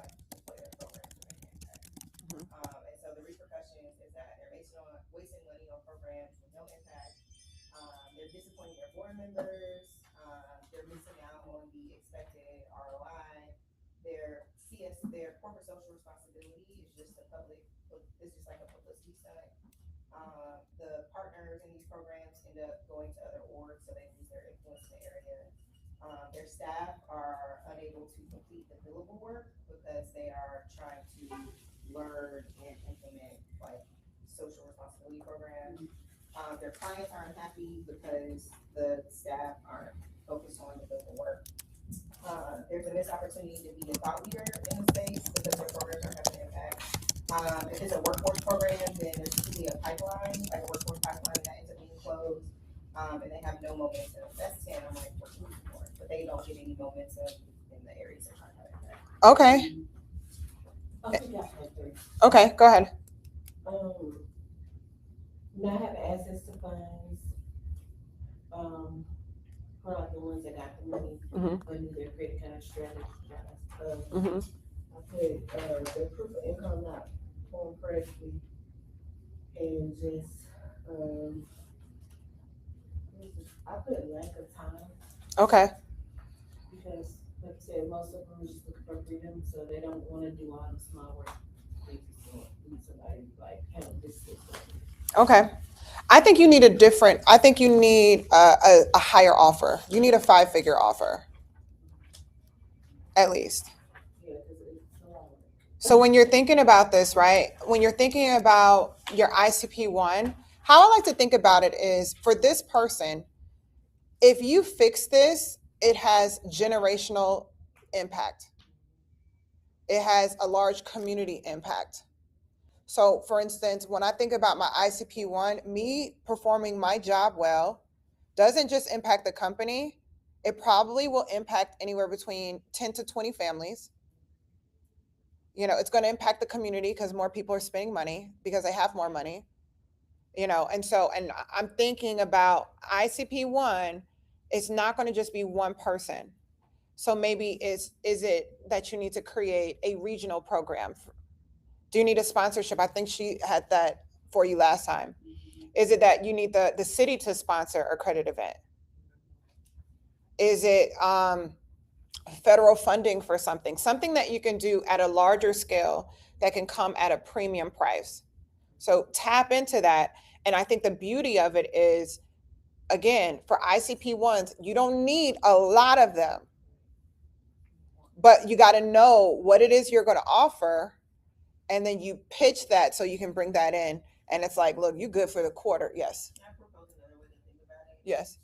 Speaker 2: like deploy their programs to make impact.
Speaker 1: Mhm.
Speaker 2: And so the repercussions is that they're wasting money on programs with no impact. They're disappointing their board members. They're missing out on the expected ROI. Their corporate social responsibility is just it's just like a publicity stunt. The partners in these programs end up going to other orgs, so they lose their influence in the area. Their staff are unable to complete the billable work because they are trying to learn and implement like social responsibility programs. Their clients are unhappy because the staff aren't focused on the billable work. There's a missed opportunity to be a thought leader in the space because their programs are having an impact. If it's a workforce program, then there's usually a pipeline, like a workforce pipeline that ends up being closed. And they have no momentum. That's 10. I'm like, what you looking for? But they don't get any momentum in the areas they're trying to have impact.
Speaker 1: Okay.
Speaker 2: I think I have 3.
Speaker 1: Okay. Go ahead.
Speaker 2: Not have access to funds. For like the ones that got the money,
Speaker 1: Mhm.
Speaker 2: but knew their credit card strategy.
Speaker 1: Mhm.
Speaker 2: I put their proof of income not formed correctly, and just I put lack of time
Speaker 1: Okay.
Speaker 2: because, like I said, most of them are just looking for freedom, so they don't want to do all the small work. They just want somebody like handle this system.
Speaker 1: Okay. I think you need I think you need a higher offer. You need a 5-figure offer. At least.
Speaker 2: Yeah, because it's a lot of work.
Speaker 1: So when you're thinking about this, right? When you're thinking about your ICP one, how I like to think about it is for this person, if you fix this, it has generational impact. It has a large community impact. So for instance, when I think about my ICP one, me performing my job well doesn't just impact the company, it probably will impact anywhere between 10 to 20 families. It's going to impact the community because more people are spending money because they have more money. And I'm thinking about ICP one, it's not going to just be one person. So maybe is it that you need to create a regional program? Do you need a sponsorship? I think she had that for you last time. Is it that you need the city to sponsor a credit event? Is it federal funding for something that you can do at a larger scale that can come at a premium price? So tap into that. And I think the beauty of it is, again, for ICP ones, you don't need a lot of them, but you got to know what it is you're going to offer. And then you pitch that so you can bring that in. And it's like, look, you good for the quarter. Yes.
Speaker 2: I propose another way to think about it.
Speaker 1: Yes.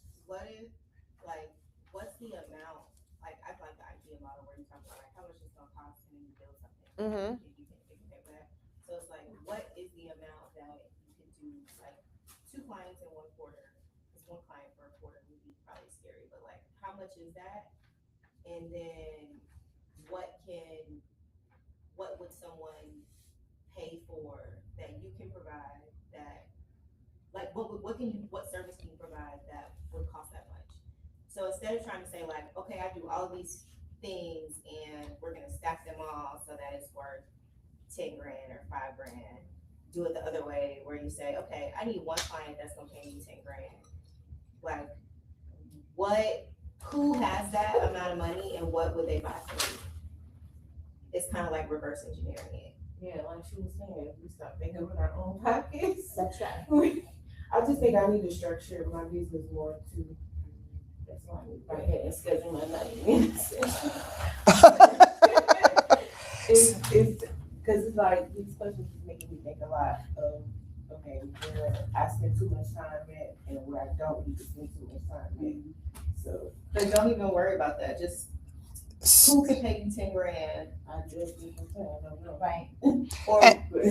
Speaker 2: What's the amount? Like, I like the IKEA model where you talk about like how much it's gonna cost and then you build something.
Speaker 1: Mm-hmm.
Speaker 2: If you can pay for that. So it's like, what is the amount that you can do? Like 2 clients in 1 quarter. Because 1 client per quarter would be probably scary, but like, how much is that? And then what would someone pay for that you can provide that, like, what service can you provide that would cost that much? So instead of trying to say like, okay, I do all of these things and we're gonna stack them all so that it's worth 10 grand or 5 grand, do it the other way where you say, okay, I need 1 client that's gonna pay me 10 grand. Like, who has that amount of money and what would they buy from you? It's kind of like reverse engineering it. Yeah, like she was saying, if we start thinking with our own pockets. That's right. I just think I need to structure my business more too. That's why I need to go ahead and schedule my 90 minutes. It's because it's like these questions is making me think a lot of, okay, where I spend too much time at and where I don't need to spend too much time at. So, but don't even worry about that. Just who can pay you 10 grand?
Speaker 5: I just, I don't know.
Speaker 3: Right.
Speaker 2: Or,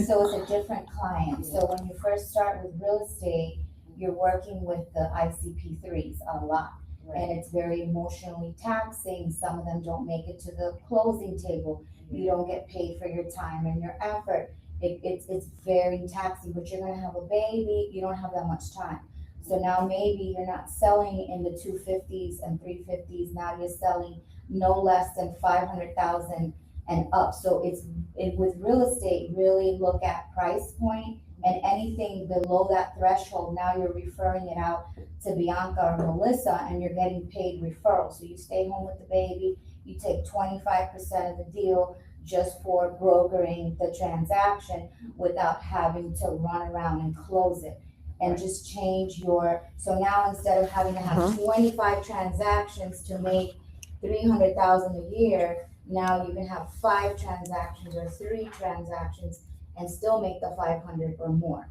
Speaker 3: So it's a different client. So when you first start with real estate, you're working with the ICP threes a lot. And it's very emotionally taxing. Some of them don't make it to the closing table. You don't get paid for your time and your effort. It's very taxing, but you're gonna have a baby, you don't have that much time. So now maybe you're not selling in the 250s and 350s, now you're selling no less than 500,000 and up. So with real estate, really look at price point, and anything below that threshold, now you're referring it out to Bianca or Melissa, and you're getting paid referral. So you stay home with the baby, you take 25% of the deal just for brokering the transaction without having to run around and close it. And just change so now instead of having to have 25 transactions to make 300,000 a year, now you can have 5 transactions or 3 transactions and still make the 500 or more.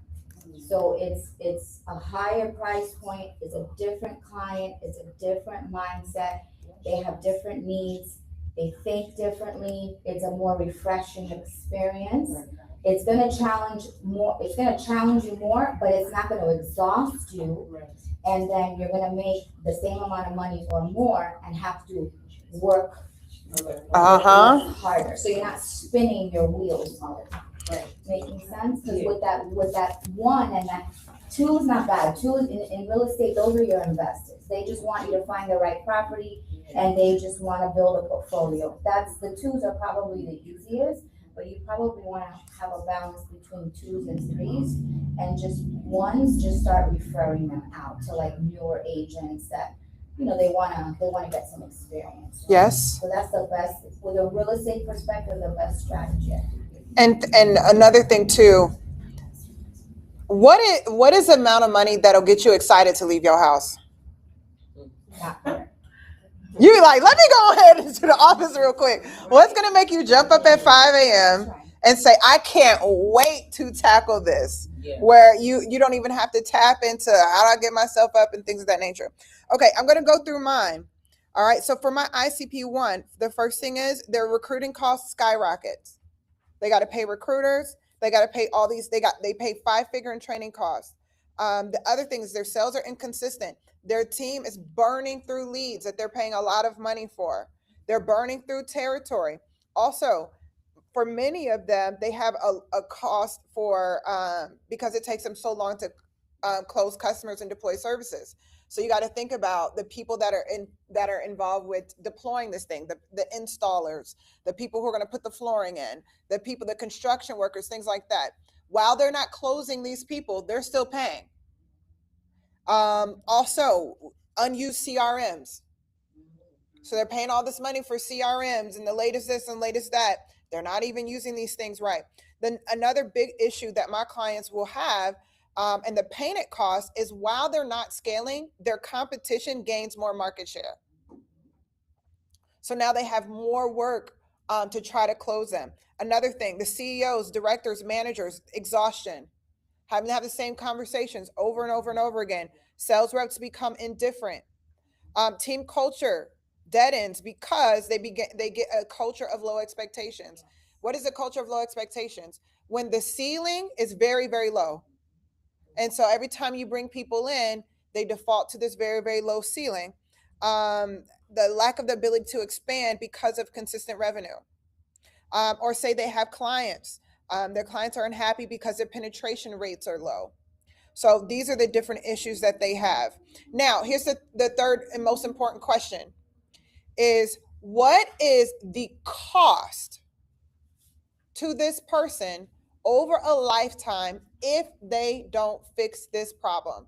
Speaker 3: So it's a higher price point, it's a different client, it's a different mindset, they have different needs, they think differently, it's a more refreshing experience. It's gonna challenge you more, but it's not gonna exhaust you. And then you're gonna make the same amount of money or more and have to work harder. So you're not spinning your wheels all the time.
Speaker 2: Right.
Speaker 3: Making sense? Because with that 1 and that 2 is not bad. 2 is in real estate, those are your investors. They just want you to find the right property and they just want to build a portfolio. The 2s are probably the easiest, but you probably want to have a balance between 2s and 3s, and just 1s, just start referring them out to like newer agents that, they want to get some experience.
Speaker 1: Yes.
Speaker 3: So that's the best, with a real estate perspective, the best strategy.
Speaker 1: And another thing too, what is the amount of money that'll get you excited to leave your house? You like, let me go ahead into the office real quick. What's gonna make you jump up at 5 a.m. and say, I can't wait to tackle this?
Speaker 5: Yeah.
Speaker 1: Where you don't even have to tap into how do I get myself up and things of that nature. Okay, I'm gonna go through mine. All right, so for my ICP 1, the first thing is their recruiting costs skyrockets. They got to pay recruiters. They got to pay all these. They pay 5-figure in training costs. The other thing is their sales are inconsistent. Their team is burning through leads that they're paying a lot of money for. They're burning through territory. Also, for many of them, they have a cost for because it takes them so long to close customers and deploy services. So you got to think about the people that are involved with deploying this thing, the installers, the people who are going to put the flooring in, the construction workers, things like that. While they're not closing these people, they're still paying. Also, unused CRMs. So they're paying all this money for CRMs and the latest this and latest that. They're not even using these things right. Then another big issue that my clients will have, and the pain it costs, is while they're not scaling, their competition gains more market share. So now they have more work to try to close them. Another thing, the CEOs, directors, managers, exhaustion, having to have the same conversations over and over and over again. Sales reps become indifferent. Team culture deadens because they get a culture of low expectations. What is a culture of low expectations? When the ceiling is very, very low. And so every time you bring people in, they default to this very, very low ceiling. The lack of the ability to expand because of consistent revenue. Or say they have clients. Their clients are unhappy because their penetration rates are low. So these are the different issues that they have. Now, here's the third and most important question is, what is the cost to this person over a lifetime if they don't fix this problem?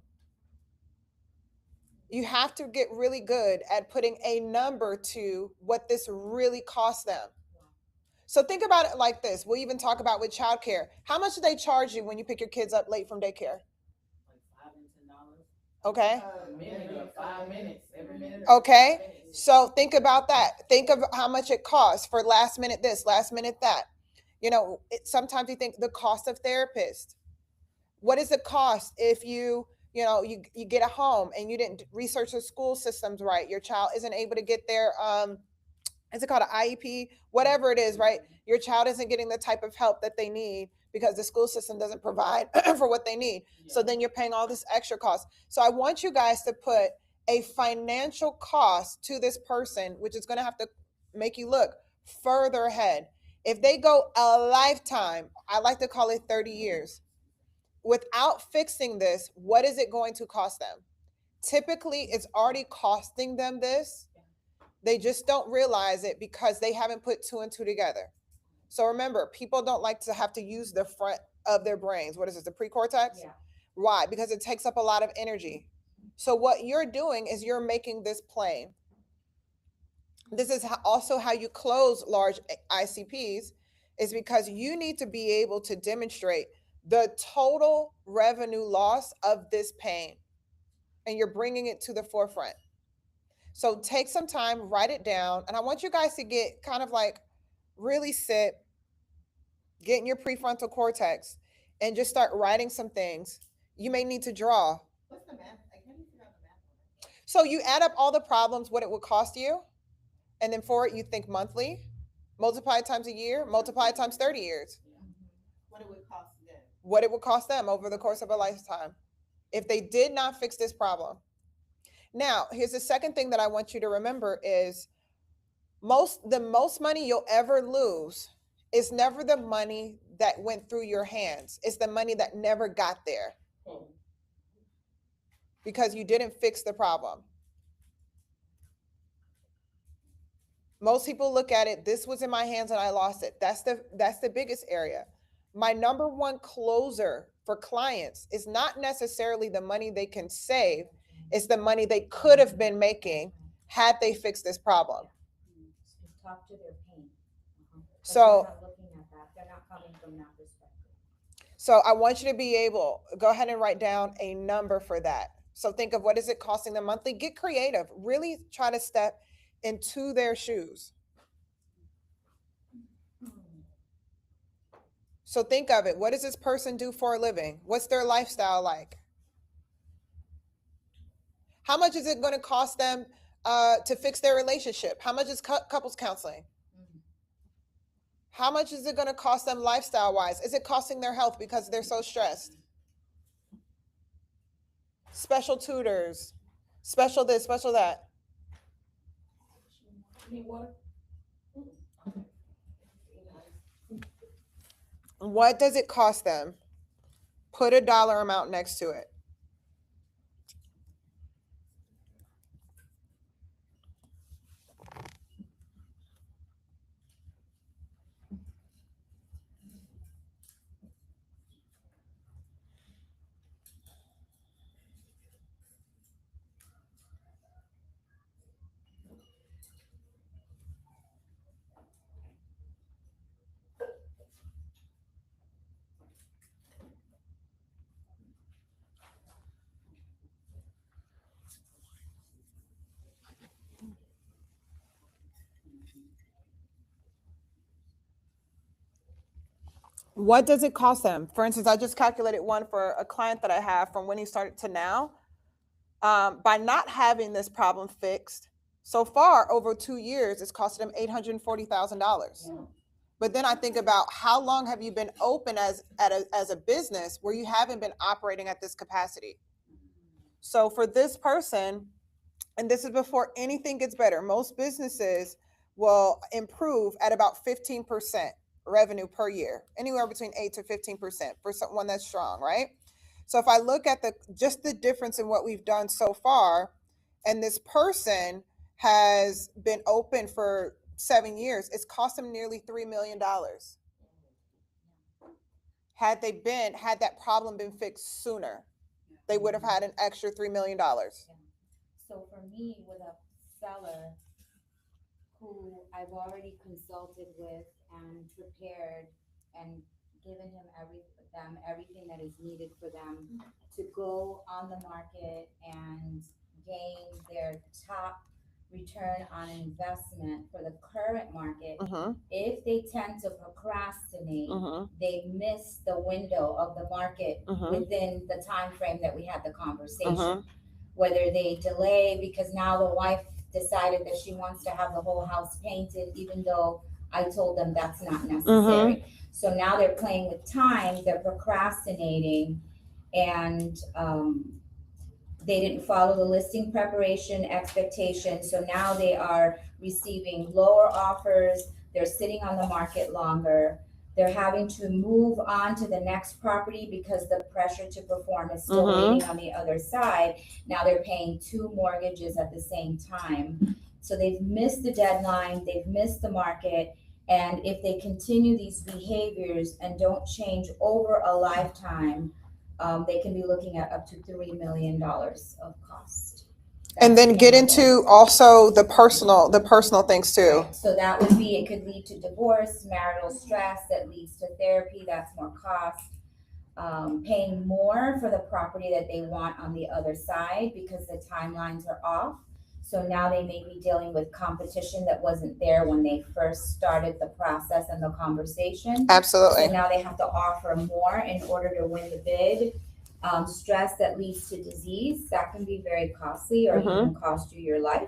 Speaker 1: You have to get really good at putting a number to what this really costs them. So think about it like this. We'll even talk about with childcare. How much do they charge you when you pick your kids up late from daycare?
Speaker 5: Like $5 and $10.
Speaker 1: Okay.
Speaker 5: A minute or 5 minutes. Every minute.
Speaker 1: Okay. So think about that. Think of how much it costs for last minute this, last minute that. Sometimes you think the cost of therapist. What is the cost if you get a home and you didn't research the school systems right? Your child isn't able to get their is it called an IEP? Whatever it is, right? Your child isn't getting the type of help that they need because the school system doesn't provide for what they need. So then you're paying all this extra cost. So I want you guys to put a financial cost to this person, which is going to have to make you look further ahead. If they go a lifetime, I like to call it 30 years, without fixing this, what is it going to cost them? Typically, it's already costing them this. They just don't realize it because they haven't put two and two together. So remember, people don't like to have to use the front of their brains. What is it, the precortex?
Speaker 3: Yeah.
Speaker 1: Why? Because it takes up a lot of energy. So what you're doing is you're making this plain. This is also how you close large ICPs, is because you need to be able to demonstrate the total revenue loss of this pain, and you're bringing it to the forefront. So take some time, write it down, and I want you guys to get kind of like really sit, get in your prefrontal cortex, and just start writing some things. You may need to draw.
Speaker 5: What's the math? I can't even figure out the math on it.
Speaker 1: So you add up all the problems, what it would cost you, and then for it, you think monthly, multiply it times a year, multiply it times 30 years.
Speaker 5: What it would cost them.
Speaker 1: What it would cost them over the course of a lifetime if they did not fix this problem. Now, here's the second thing that I want you to remember is the most money you'll ever lose is never the money that went through your hands. It's the money that never got there because you didn't fix the problem. Most people look at it, this was in my hands and I lost it. That's the biggest area. My number one closer for clients is not necessarily the money they can save, it's the money they could have been making had they fixed this problem.
Speaker 3: Talk to their pain. But
Speaker 1: So
Speaker 3: they're not looking at that. They're not coming from that perspective.
Speaker 1: So I want you to be able, go ahead and write down a number for that. So think of what is it costing them monthly? Get creative. Really try to step into their shoes. So think of it. What does this person do for a living? What's their lifestyle like? How much is it going to cost them to fix their relationship? How much is couples counseling? How much is it going to cost them lifestyle wise? Is it costing their health because they're so stressed? Special tutors, special this, special that. What does it cost them? Put a dollar amount next to it. What does it cost them? For instance, I just calculated one for a client that I have from when he started to now. By not having this problem fixed, so far over 2 years, it's costed him $840,000. But then I think about how long have you been open as a business where you haven't been operating at this capacity? So for this person, and this is before anything gets better, most businesses will improve at about 15% revenue per year, anywhere between 8 to 15% for someone that's strong, right? So if I look at just the difference in what we've done so far, and this person has been open for 7 years, it's cost them nearly $3 million. Had that problem been fixed sooner, they would have had an extra $3 million.
Speaker 3: So for me, with a seller who I've already consulted with and prepared and given him everything that is needed for them to go on the market and gain their top return on investment for the current market, if they tend to procrastinate, they miss the window of the market within the time frame that we had the conversation. Whether they delay because now the wife decided that she wants to have the whole house painted, even though I told them that's not necessary. So now they're playing with time, they're procrastinating, and they didn't follow the listing preparation expectations. So now they are receiving lower offers, they're sitting on the market longer. They're having to move on to the next property because the pressure to perform is still waiting on the other side. Now they're paying 2 mortgages at the same time. So they've missed the deadline, they've missed the market. And if they continue these behaviors and don't change over a lifetime, they can be looking at up to $3 million of cost.
Speaker 1: And then get into also the personal things too.
Speaker 3: Right. So that would be, it could lead to divorce, marital stress, that leads to therapy, that's more cost. Paying more for the property that they want on the other side because the timelines are off. So now they may be dealing with competition that wasn't there when they first started the process and the conversation.
Speaker 1: Absolutely.
Speaker 3: So now they have to offer more in order to win the bid. Stress that leads to disease, that can be very costly or even cost you your life.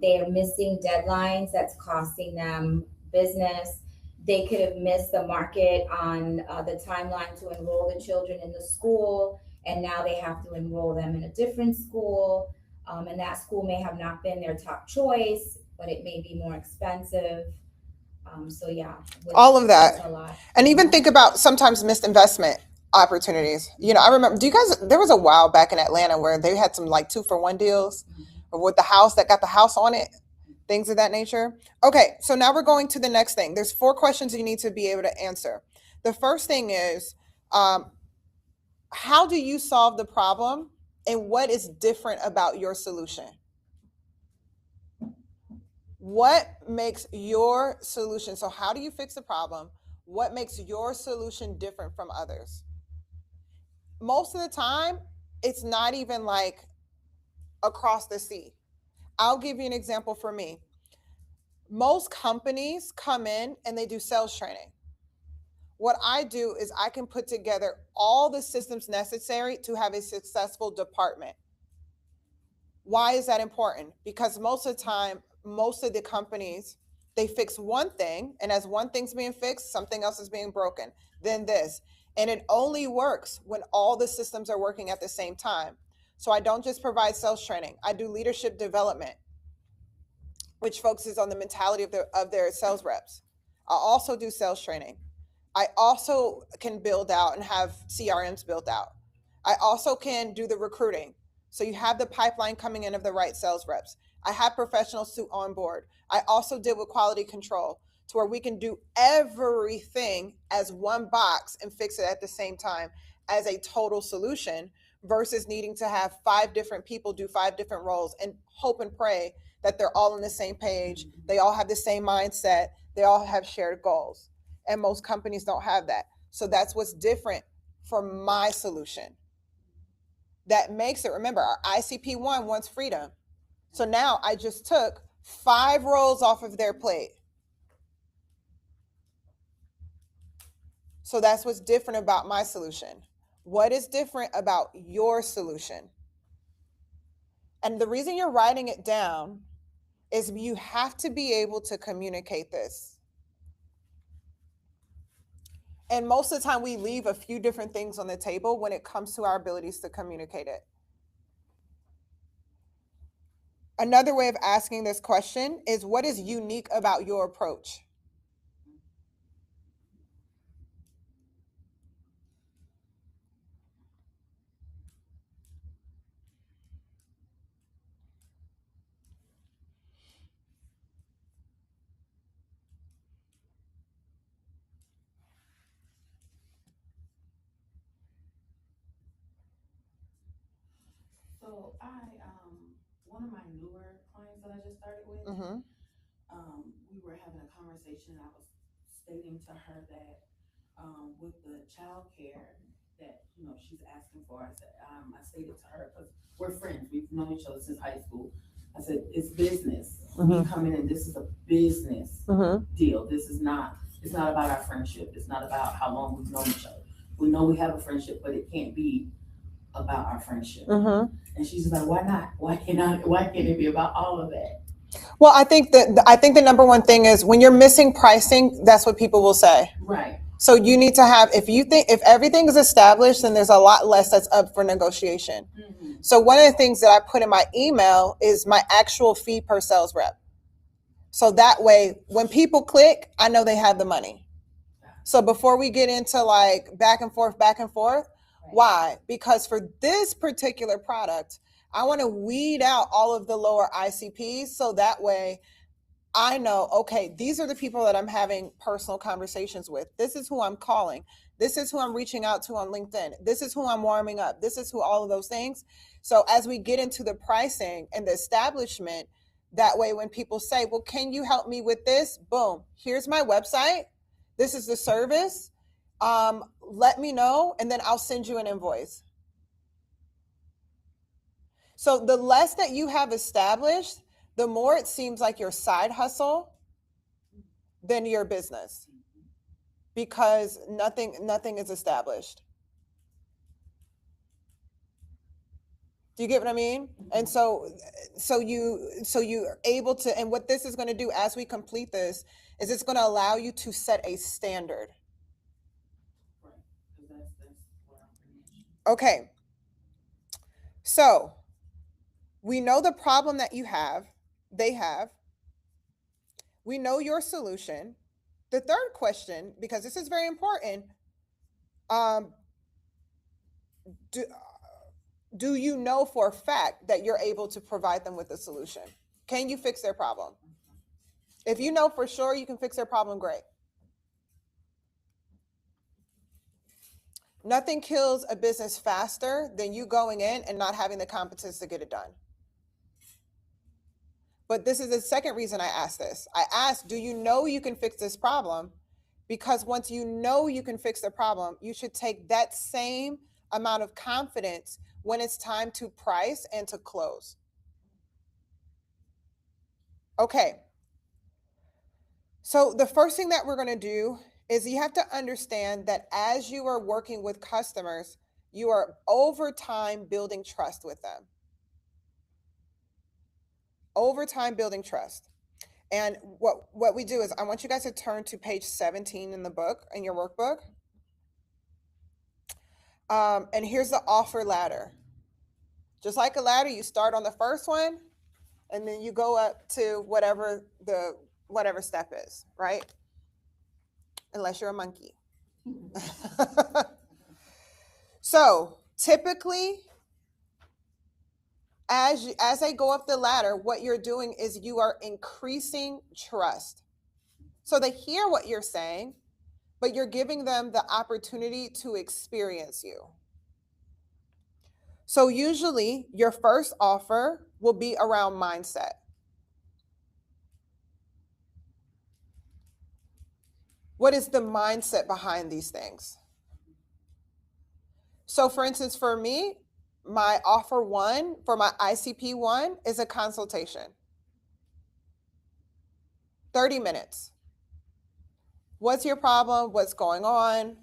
Speaker 3: They are missing deadlines, that's costing them business. They could have missed the market on the timeline to enroll the children in the school, and now they have to enroll them in a different school. And that school may have not been their top choice, but it may be more expensive. So yeah.
Speaker 1: All of that.
Speaker 3: That's a lot.
Speaker 1: And even think about sometimes missed investment opportunities. You know, I remember, there was a while back in Atlanta where they had some like 2-for-1 deals with the house that got the house on it, things of that nature. Okay, so now we're going to the next thing. There's 4 questions you need to be able to answer. The first thing is, how do you solve the problem and what is different about your solution? What makes your solution, so how do you fix the problem? What makes your solution different from others? Most of the time, it's not even like across the sea. I'll give you an example for me. Most companies come in and they do sales training. What I do is I can put together all the systems necessary to have a successful department. Why is that important? Because most of the time, most of the companies, they fix one thing, and as one thing's being fixed, something else is being broken, then this. And it only works when all the systems are working at the same time. So I don't just provide sales training. I do leadership development, which focuses on the mentality of their sales reps. I also do sales training. I also can build out and have CRMs built out. I also can do the recruiting. So you have the pipeline coming in of the right sales reps. I have professionals to onboard. I also deal with quality control to where we can do everything as one box and fix it at the same time as a total solution versus needing to have 5 different people do 5 different roles and hope and pray that they're all on the same page. They all have the same mindset. They all have shared goals. And most companies don't have that. So that's what's different from my solution. That makes it, remember, our ICP1 wants freedom. So now I just took 5 roles off of their plate. So that's what's different about my solution. What is different about your solution? And the reason you're writing it down is you have to be able to communicate this. And most of the time we leave a few different things on the table when it comes to our abilities to communicate it. Another way of asking this question is, what is unique about your approach?
Speaker 4: So one of my newer clients that I just started with, we were having a conversation. I was stating to her that with the childcare that she's asking for, I said I stated to her, because we're friends, we've known each other since high school. I said it's business. We come in and this is a business deal. This is not. It's not about our friendship. It's not about how long we've known each other. We know we have a friendship, but it can't be about our friendship.
Speaker 1: Mm-hmm.
Speaker 4: And she's like, why not? Why can't it be about all of that?
Speaker 1: Well, I think the number one thing is when you're missing pricing, that's what people will say.
Speaker 4: Right.
Speaker 1: So you need to have, if everything is established, then there's a lot less that's up for negotiation.
Speaker 4: Mm-hmm.
Speaker 1: So one of the things that I put in my email is my actual fee per sales rep. So that way, when people click, I know they have the money. So before we get into like back and forth, why? Because for this particular product, I want to weed out all of the lower ICPs. So that way I know, okay, these are the people that I'm having personal conversations with. This is who I'm calling. This is who I'm reaching out to on LinkedIn. This is who I'm warming up. This is who all of those things. So as we get into the pricing and the establishment, that way when people say, well, can you help me with this? Boom, here's my website. This is the service. Let me know, and then I'll send you an invoice. So the less that you have established, the more it seems like your side hustle than your business, because nothing is established. Do you get what I mean? And so you're able to, and what this is going to do as we complete this is it's going to allow you to set a standard.
Speaker 4: Right. 'Cause that's what I'm pretty much.
Speaker 1: Okay. So we know the problem that they have. We know your solution. The third question, because this is very important, do you know for a fact that you're able to provide them with a solution? Can you fix their problem? If you know for sure you can fix their problem, great. Nothing kills a business faster than you going in and not having the competence to get it done. But this is the second reason I asked this. I asked, do you know you can fix this problem? Because once you know you can fix the problem, you should take that same amount of confidence when it's time to price and to close. Okay. So the first thing that we're going to do is you have to understand that as you are working with customers, you are over time building trust with them. Over time building trust. And what we do is I want you guys to turn to page 17 in the book, in your workbook. And here's the offer ladder. Just like a ladder, you start on the first one and then you go up to whatever step is, right? Unless you're a monkey. So typically, as they go up the ladder, what you're doing is you are increasing trust. So they hear what you're saying, but you're giving them the opportunity to experience you. So usually your first offer will be around mindset. What is the mindset behind these things? So for instance, for me, my offer one for my ICP one is a consultation. 30 minutes. What's your problem? What's going on?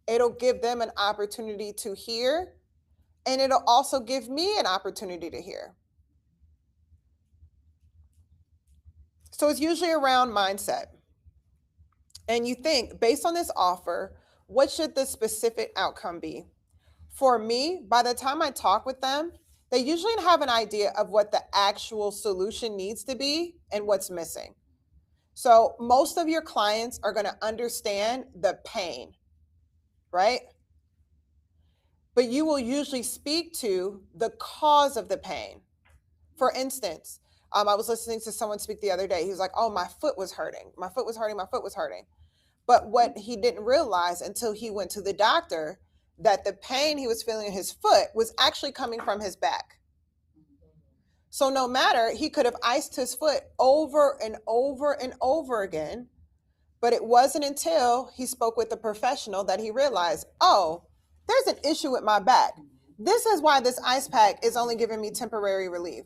Speaker 1: It'll give them an opportunity to hear, and it'll also give me an opportunity to hear. So it's usually around mindset. And you think, based on this offer, what should the specific outcome be? For me, by the time I talk with them, they usually have an idea of what the actual solution needs to be and what's missing. So most of your clients are going to understand the pain, right? But you will usually speak to the cause of the pain. For instance, I was listening to someone speak the other day. He was like, oh, my foot was hurting. My foot was hurting. My foot was hurting. But what he didn't realize until he went to the doctor, that the pain he was feeling in his foot was actually coming from his back. So no matter, he could have iced his foot over and over and over again, but it wasn't until he spoke with a professional that he realized, oh, there's an issue with my back. This is why this ice pack is only giving me temporary relief.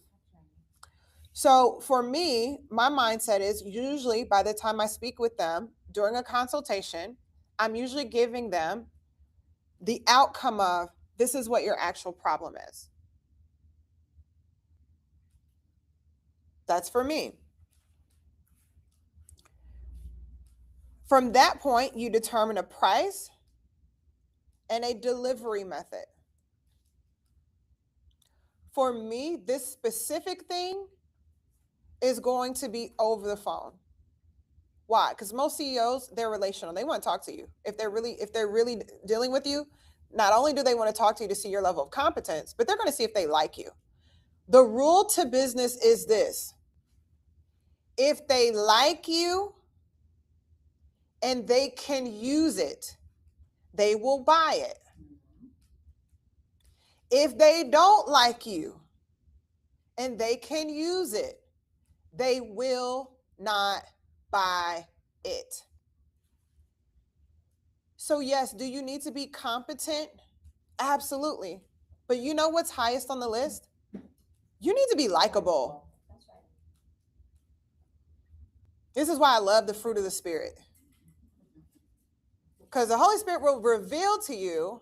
Speaker 1: So for me, my mindset is usually by the time I speak with them during a consultation, I'm usually giving them the outcome of this is what your actual problem is. That's for me. From that point, you determine a price and a delivery method. For me, this specific thing is going to be over the phone. Why? Because most CEOs, they're relational. They want to talk to you. If they're really dealing with you, not only do they want to talk to you to see your level of competence, but they're going to see if they like you. The rule to business is this: if they like you and they can use it, they will buy it. If they don't like you and they can use it, they will not buy it. So yes, do you need to be competent? Absolutely. But you know what's highest on the list? You need to be likable.
Speaker 3: That's right.
Speaker 1: This is why I love the fruit of the Spirit. Because the Holy Spirit will reveal to you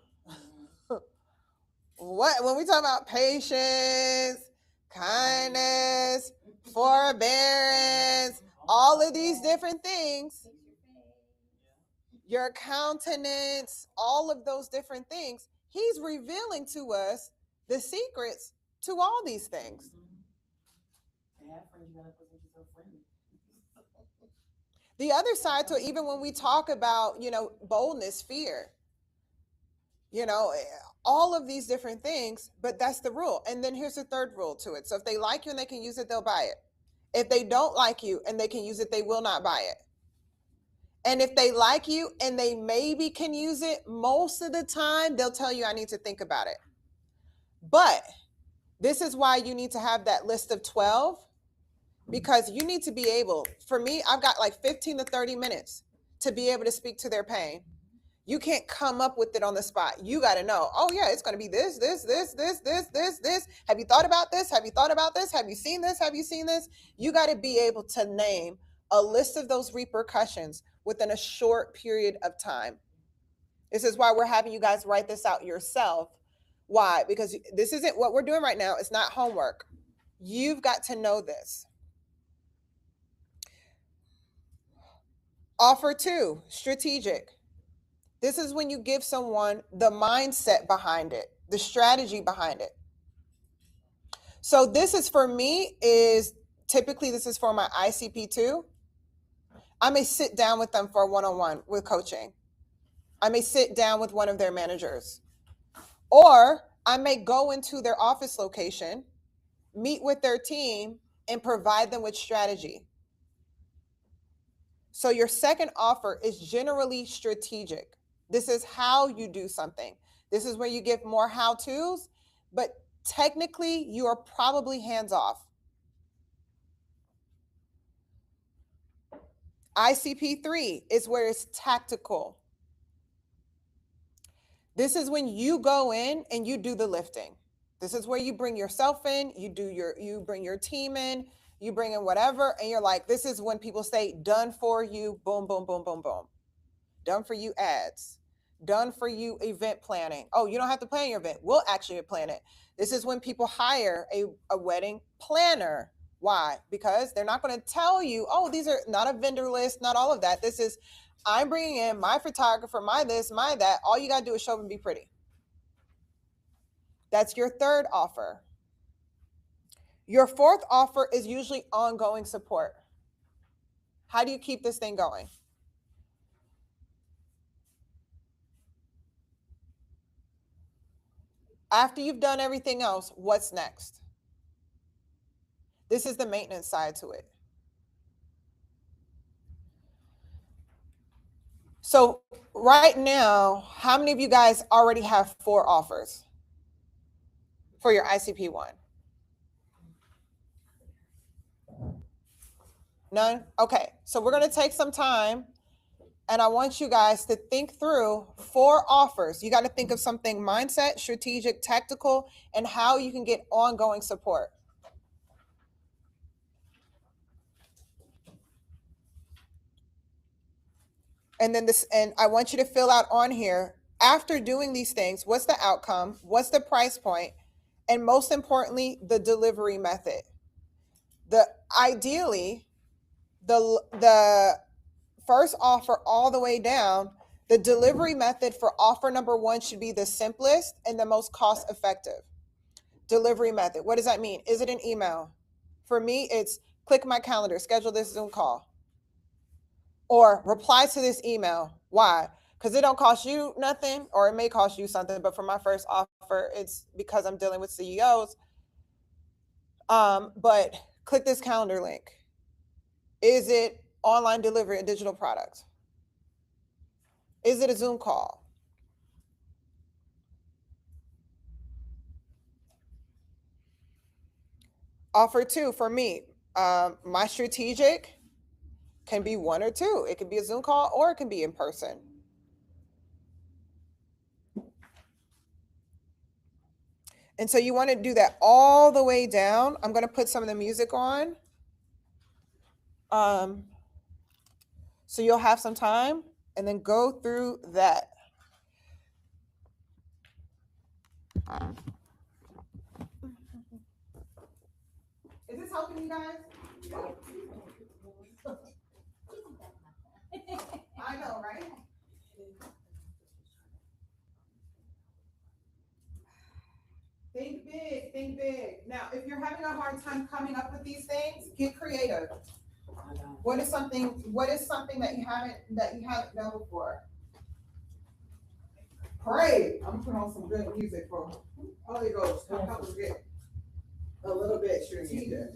Speaker 1: what, when we talk about patience, kindness, forbearance, all of these different things, your countenance, all of those different things, he's revealing to us the secrets to all these things. The other side to it, even when we talk about, boldness, fear, all of these different things, but that's the rule. And then here's the third rule to it. So if they like you and they can use it, they'll buy it. If they don't like you and they can use it, they will not buy it. And if they like you and they maybe can use it, most of the time they'll tell you, I need to think about it. But this is why you need to have that list of 12, because you need to be able, for me, I've got like 15 to 30 minutes to be able to speak to their pain. You can't come up with it on the spot. You got to know, oh yeah, it's going to be this. Have you thought about this? Have you thought about this? Have you seen this? Have you seen this? You got to be able to name a list of those repercussions within a short period of time. This is why we're having you guys write this out yourself. Why? Because this isn't what we're doing right now. It's not homework. You've got to know this. Offer 2, strategic. This is when you give someone the mindset behind it, the strategy behind it. So this is for me typically this is for my ICP2. I may sit down with them for a one-on-one with coaching. I may sit down with one of their managers, or I may go into their office location, meet with their team, and provide them with strategy. So your second offer is generally strategic. This is how you do something. This is where you give more how-tos, but technically you are probably hands-off. ICP3 is where it's tactical. This is when you go in and you do the lifting. This is where you bring yourself in, you bring your team in, you bring in whatever, and you're like, this is when people say, done for you, boom, boom, boom, boom, boom. Done for you ads. Done for you event planning. Oh, you don't have to plan your event. We'll actually plan it. This is when people hire a wedding planner. Why? Because they're not going to tell you, oh, these are not a vendor list, not all of that. This is, I'm bringing in my photographer, my this, my that. All you got to do is show up and be pretty. That's your third offer. Your fourth offer is usually ongoing support. How do you keep this thing going? After you've done everything else, what's next? This is the maintenance side to it. So right now, how many of you guys already have 4 offers for your ICP1? None? Okay, so we're going to take some time, and I want you guys to think through 4 offers. You got to think of something mindset, strategic, tactical, and how you can get ongoing support. And then and I want you to fill out on here After doing these things, what's the outcome? What's the price point? And most importantly, the delivery method. The ideally, the first offer all the way down, the delivery method for offer number one should be the simplest and the most cost effective. Delivery method. What does that mean? Is it an email? For me, it's click my calendar, schedule this Zoom call, or reply to this email. Why? Because it don't cost you nothing, or it may cost you something, but for my first offer, it's because I'm dealing with CEOs. But click this calendar link. Is it online delivery of digital products? Is it a Zoom call? Offer two for me. My strategic can be one or two. It could be a Zoom call or it can be in person. And so you want to do that all the way down. I'm going to put some of the music on. So you'll have some time and then go through that. Is this helping you guys? I know, right? Think big, think big. Now, if you're having a hard time coming up with these things, get creative. What is something that you haven't done before? Pray. I'm gonna put on some good music for Holy Ghost. Help us get a little bit strategic.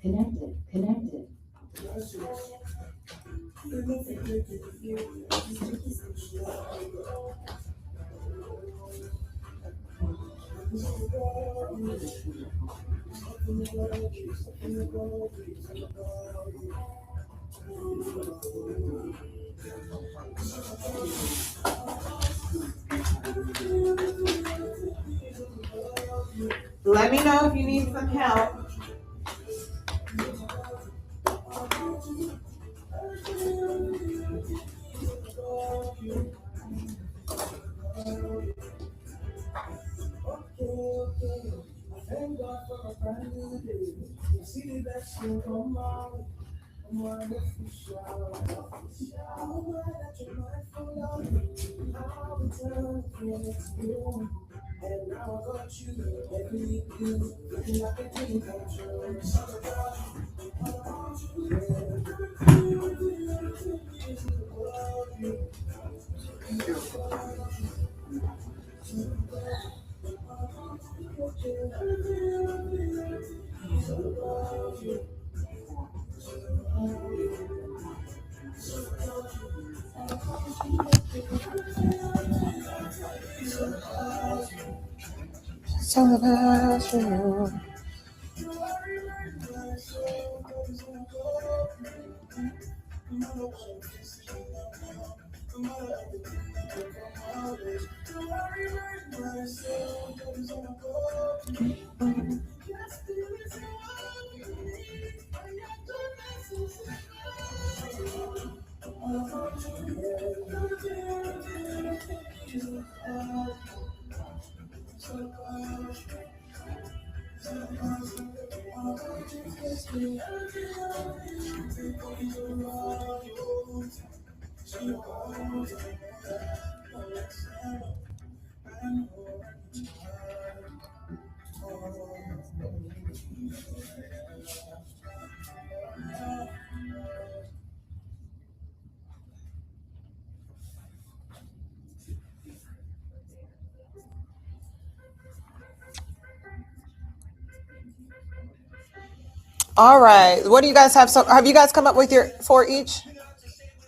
Speaker 3: Connected.
Speaker 1: Let me know if you need some help. Thank God for a brand new day. You see the best thing come out. I'm one of the shower. I'm glad that you're mindful of me. I'll return when it's you. And now I got you. Let me leave you. Looking like a dream come true. So about you. All right. What do you guys have? So have you guys come up with your 4 each?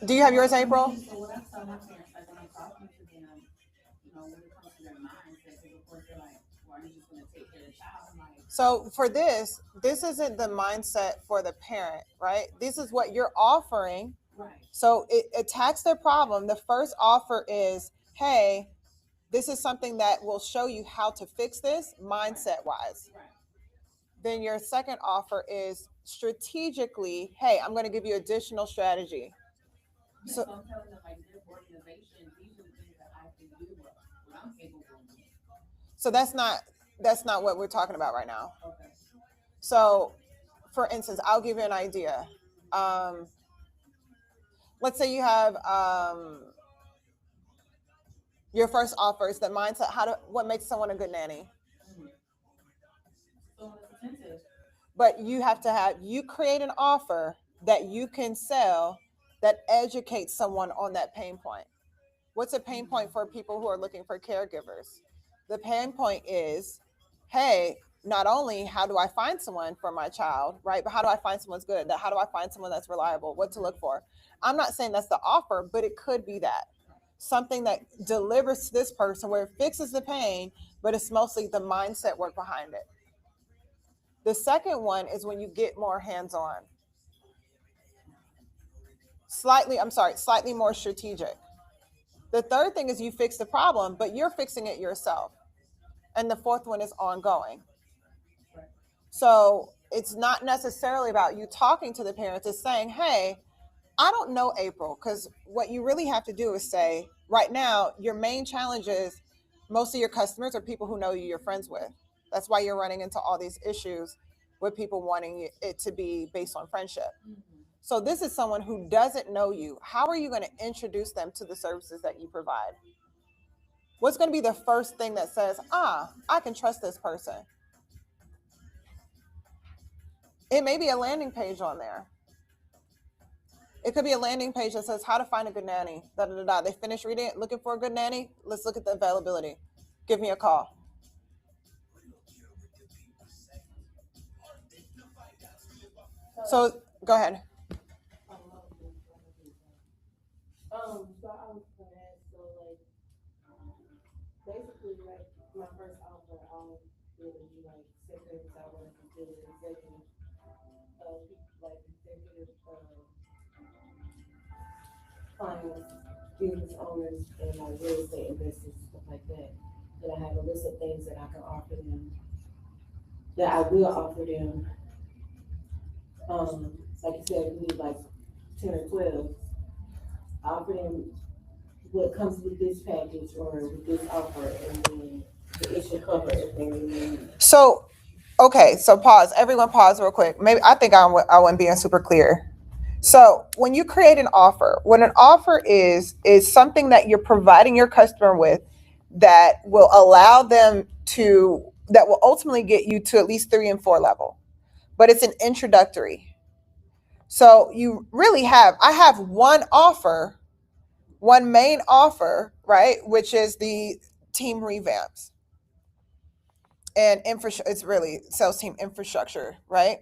Speaker 1: Do you have yours, April?
Speaker 4: So what I'm telling my parents, like when I'm talking to them, when it comes to their mindset, because of course they're like, well, are you just gonna take care of the child? I'm like,
Speaker 1: So for this isn't the mindset for the parent, right? This is what you're offering.
Speaker 4: right.
Speaker 1: So it attacks their problem. The first offer is, hey, this is something that will show you how to fix this mindset wise.
Speaker 4: Right.
Speaker 1: Then your second offer is strategically, hey, I'm going to give you additional strategy.
Speaker 4: Yeah,
Speaker 1: So
Speaker 4: so I'm telling them like this organization, these are the things that I can do, what I'm capable of doing.
Speaker 1: so that's not what we're talking about right now.
Speaker 4: Okay.
Speaker 1: So for instance, I'll give you an idea. Um, let's say you have your first offer is the mindset, what makes someone a good nanny.
Speaker 4: So it's attentive.
Speaker 1: But you create an offer that you can sell that educates someone on that pain point. What's a pain point for people who are looking for caregivers? The pain point is, hey, not only how do I find someone for my child, right? But how do I find someone's good? How do I find someone that's reliable? What to look for? I'm not saying that's the offer, but it could be that. Something that delivers to this person where it fixes the pain, but it's mostly the mindset work behind it. The second one is when you get more hands-on. Slightly more strategic. The third thing is you fix the problem, but you're fixing it yourself. And the fourth one is ongoing. So it's not necessarily about you talking to the parents. It's saying, hey, I don't know April, because what you really have to do is say, right now, your main challenge is most of your customers are people who know you're friends with. That's why you're running into all these issues with people wanting it to be based on friendship. So this is someone who doesn't know you. How are you going to introduce them to the services that you provide? What's going to be the first thing that says, I can trust this person? It may be a landing page on there. It could be a landing page that says how to find a good nanny. Da, da, da, da. They finish reading it, looking for a good nanny. Let's look at the availability. Give me a call. So go ahead.
Speaker 2: So I was gonna ask, so like, basically, like, my first offer, I'll do it, like, set things I want to do, executive, like, executive, clients, business owners, and like real estate investors, stuff like that. That I have a list of things that I can offer them, that I will offer them. Like you said, we need like 10 or 12. I offer them what comes with this package or with this offer, and then it should cover everything we need.
Speaker 1: So, okay, so pause. Everyone pause real quick. Maybe I think I wasn't being super clear. So when you create an offer, what an offer is something that you're providing your customer with that will allow them that will ultimately get you to at least 3 and 4 level. But it's an introductory. So I have one offer, one main offer, right? Which is the team revamps and it's really sales team infrastructure, right?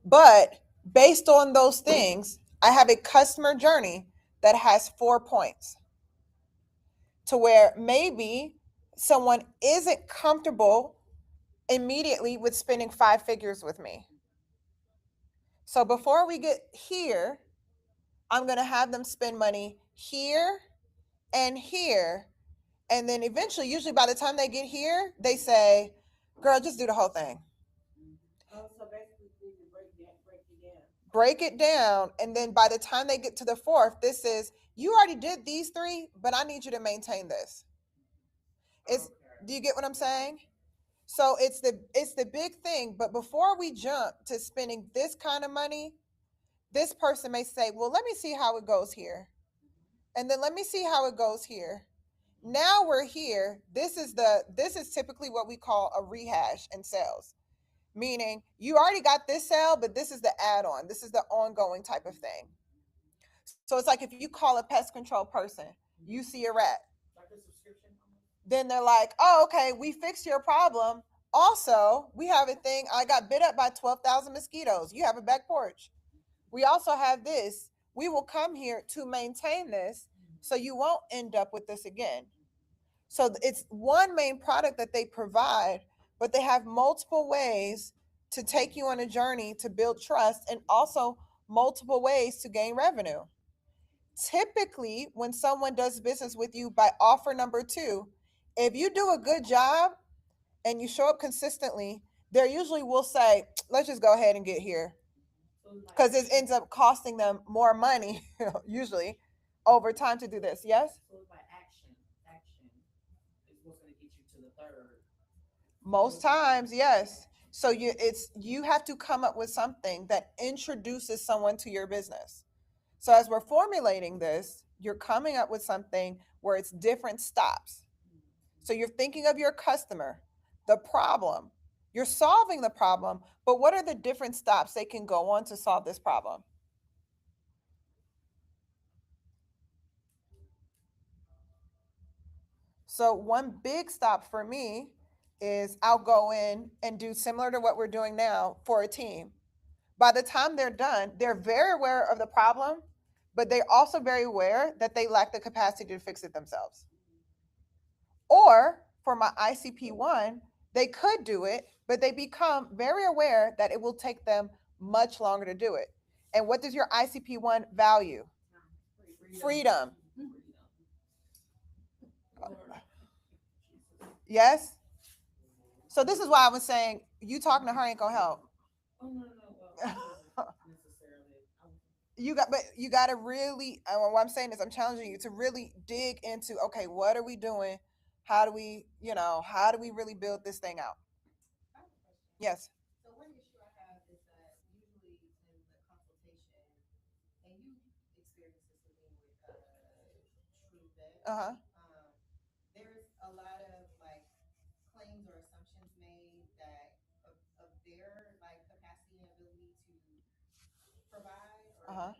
Speaker 1: But based on those things, I have a customer journey that has 4 points to where maybe someone isn't comfortable immediately with spending 5 figures with me. So before we get here, I'm going to have them spend money here and here. And then eventually, usually by the time they get here, they say, girl, just do the whole thing.
Speaker 2: So basically, we can break it down.
Speaker 1: Break it down. And then by the time they get to the 4th, this is, you already did these 3, but I need you to maintain this. Do you get what I'm saying? So it's the big thing. But before we jump to spending this kind of money, this person may say, well, let me see how it goes here. And then let me see how it goes here. Now we're here. This is typically what we call a rehash in sales. Meaning you already got this sale, but this is the add-on. This is the ongoing type of thing. So it's like if you call a pest control person, you see a rat. Then they're like, oh, okay, we fixed your problem. Also, we have a thing. I got bit up by 12,000 mosquitoes. You have a back porch. We also have this. We will come here to maintain this so you won't end up with this again. So it's one main product that they provide, but they have multiple ways to take you on a journey to build trust and also multiple ways to gain revenue. Typically, when someone does business with you by offer number two, if you do a good job and you show up consistently, they usually will say, let's just go ahead and get here.
Speaker 4: So it's like
Speaker 1: Because it
Speaker 4: action.
Speaker 1: ends up costing them more money, usually, over time to do this. Yes?
Speaker 4: So it's like action. Action is what's gonna get you to the third.
Speaker 1: Most times, yes. So you have to come up with something that introduces someone to your business. So as we're formulating this, you're coming up with something where it's different stops. So you're thinking of your customer, the problem. You're solving the problem, but what are the different stops they can go on to solve this problem? So one big stop for me is I'll go in and do similar to what we're doing now for a team. By the time they're done, they're very aware of the problem, but they're also very aware that they lack the capacity to fix it themselves. Or for my ICP1, they could do it, but they become very aware that it will take them much longer to do it. And what does your ICP1 value? Freedom. Yes? So this is why I was saying you talking to her ain't gonna help.
Speaker 4: Oh, no, well, I wasn't necessarily,
Speaker 1: You got to really, what I'm saying is I'm challenging you to really dig into, okay, what are we doing? How do we, how do we really build this thing out?
Speaker 5: I have a question.
Speaker 1: Yes.
Speaker 5: So one issue I have is that usually in the consultation, and you experience this with me with True Vet,
Speaker 1: Uh-huh.
Speaker 5: there's a lot of like claims or assumptions made that of their like capacity and ability to provide or
Speaker 1: Uh-huh.